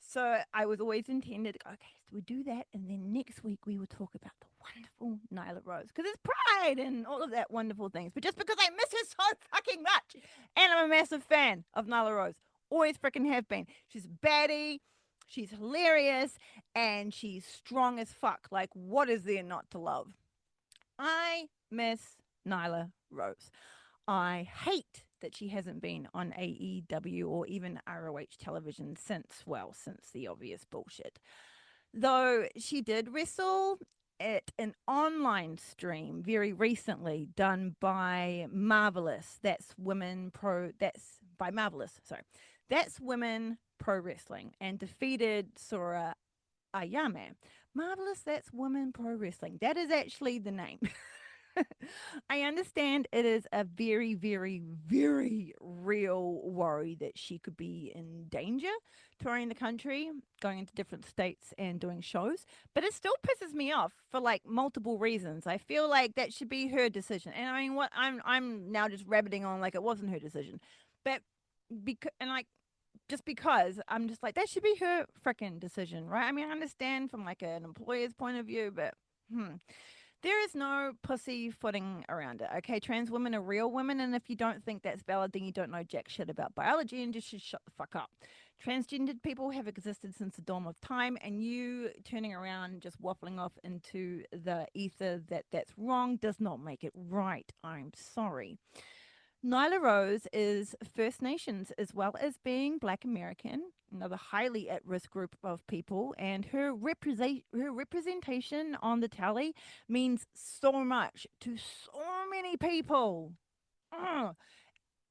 So I was always intended, okay, so we do that, and then next week we will talk about the wonderful Nyla Rose, because it's Pride and all of that wonderful things. But just because I miss her so fucking much, and I'm a massive fan of Nyla Rose, always freaking have been. She's baddie, she's hilarious, and she's strong as fuck. Like, what is there not to love? I miss Nyla Rose. I hate that she hasn't been on AEW or even ROH television since the obvious bullshit. Though she did wrestle at an online stream very recently done by Marvelous. That's by Marvelous, sorry. That's Women Pro Wrestling, and defeated Sora Ayame. Marvelous, that's Women Pro Wrestling. That is actually the name. I understand it is a very, very, very real worry that she could be in danger touring the country, going into different states and doing shows. But it still pisses me off for like multiple reasons. I feel like that should be her decision. And I mean, what I'm now just rabbiting on like it wasn't her decision, but because and like just because I'm just like that should be her freaking decision, right? I mean, I understand from like an employer's point of view, but there is no pussyfooting around it. Okay, trans women are real women, and if you don't think that's valid, then you don't know jack shit about biology and just should shut the fuck up. Transgendered people have existed since the dawn of time, and you turning around and just waffling off into the ether that that's wrong does not make it right. I'm sorry. Nyla Rose is First Nations as well as being Black American, another highly at risk group of people, and her representation on the tally means so much to so many people. Ugh.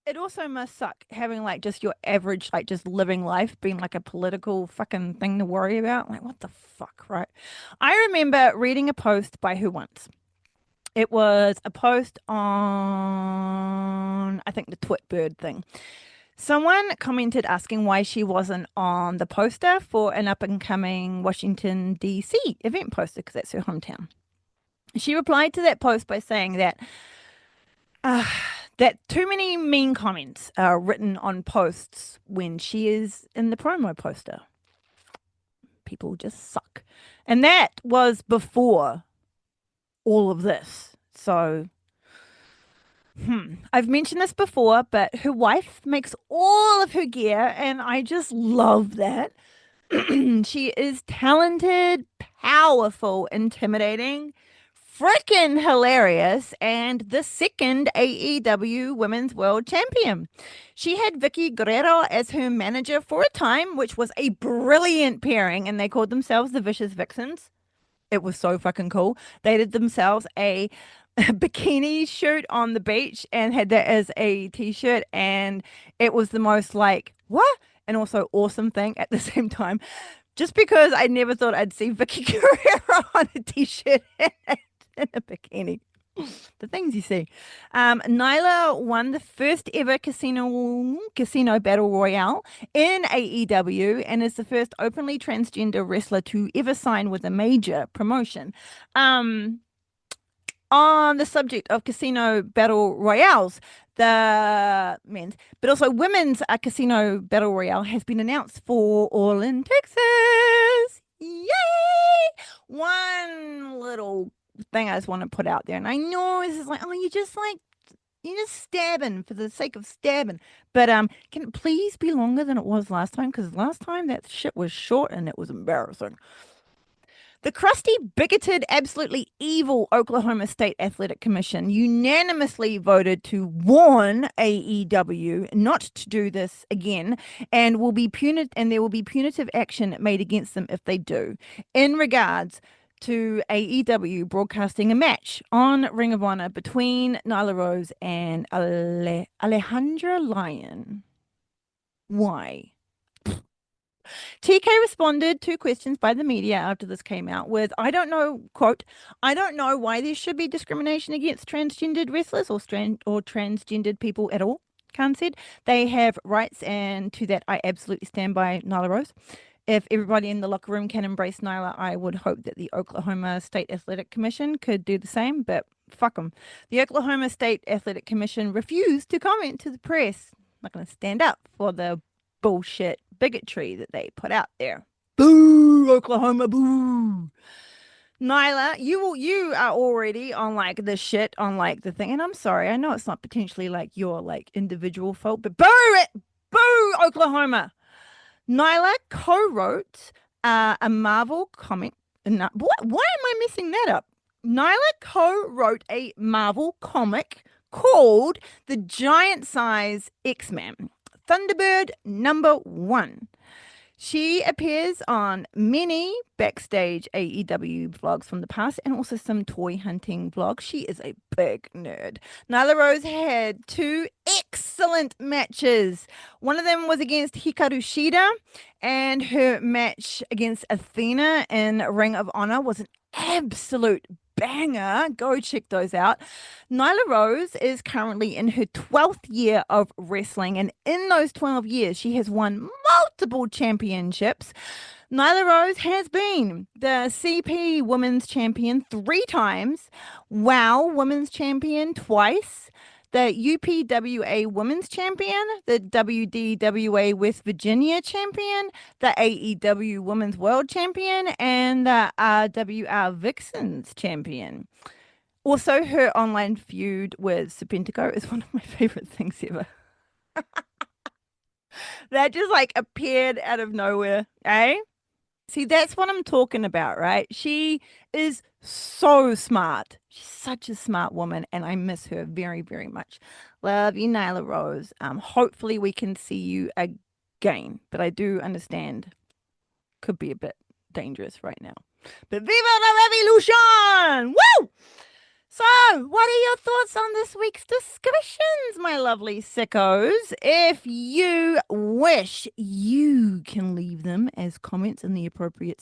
It also must suck having like just your average, like just living life being like a political fucking thing to worry about. Like, what the fuck, right? I remember reading a post by her once. It was a post on, I think, the Twitbird thing. Someone commented asking why she wasn't on the poster for an up and coming Washington, D.C. event poster because that's her hometown. She replied to that post by saying uh, that too many mean comments are written on posts when she is in the promo poster. People just suck. And that was before all of this. So I've mentioned this before, but her wife makes all of her gear, and I just love that. She is talented, powerful, intimidating, freaking hilarious, and the second AEW Women's World Champion. She had Vicky Guerrero as her manager for a time, which was a brilliant pairing, and they called themselves the Vicious Vixens. It was so fucking cool. They did themselves a bikini shoot on the beach and had that as a t-shirt, and it was the most like what and also awesome thing at the same time. Just because I never thought I'd see Vicky Guerrero on a t-shirt and a bikini. The things you see. Nyla won the first ever casino battle royale in AEW and is the first openly transgender wrestler to ever sign with a major promotion. Um, on the subject of casino battle royales, the men's, but also women's casino battle royale has been announced for all in Texas. Yay! One little thing I just want to put out there, and I know this is like, oh, you're just stabbing for the sake of stabbing, but can it please be longer than it was last time? Because last time that shit was short and it was embarrassing. The crusty, bigoted, absolutely evil Oklahoma State Athletic Commission unanimously voted to warn AEW not to do this again and there will be punitive action made against them if they do. In regards to AEW broadcasting a match on Ring of Honor between Nyla Rose and Alejandra Lyon. Why? TK responded to questions by the media after this came out with, I don't know, quote, I don't know why there should be discrimination against transgendered wrestlers or transgendered people at all. Khan said they have rights, and to that I absolutely stand by Nyla Rose. If everybody in the locker room can embrace Nyla, I would hope that the Oklahoma State Athletic Commission could do the same, but fuck them. The Oklahoma State Athletic Commission refused to comment to the press. Not going to stand up for the bullshit bigotry that they put out there. Boo, Oklahoma, boo. Nyla, you are already on like the shit on like the thing, and I'm sorry, I know it's not potentially like your like individual fault, but boo it, boo Oklahoma. Nyla co-wrote a Marvel comic. No, why am I messing that up? Nyla co-wrote a Marvel comic called The Giant Size X-Men. Thunderbird #1. She appears on many backstage AEW vlogs from the past and also some toy hunting vlogs. She is a big nerd. Nyla Rose had two excellent matches. One of them was against Hikaru Shida, and her match against Athena in Ring of Honor was an absolute banger. Go check those out. Nyla Rose is currently in her 12th year of wrestling, and in those 12 years, she has won multiple championships. Nyla Rose has been the CP Women's Champion 3 times, WOW Women's Champion twice, the UPWA Women's Champion, the WDWA West Virginia Champion, the AEW Women's World Champion, and the RWR Vixens Champion. Also, her online feud with Serpentico is one of my favorite things ever. That just like appeared out of nowhere, eh? See, that's what I'm talking about, right? She is so smart. She's such a smart woman, and I miss her very, very much. Love you, Nyla Rose. Hopefully we can see you again, but I do understand could be a bit dangerous right now. But viva la revolution! Woo! So, what are your thoughts on this week's discussions, my lovely sickos? If you wish, you can leave them as comments in the appropriate section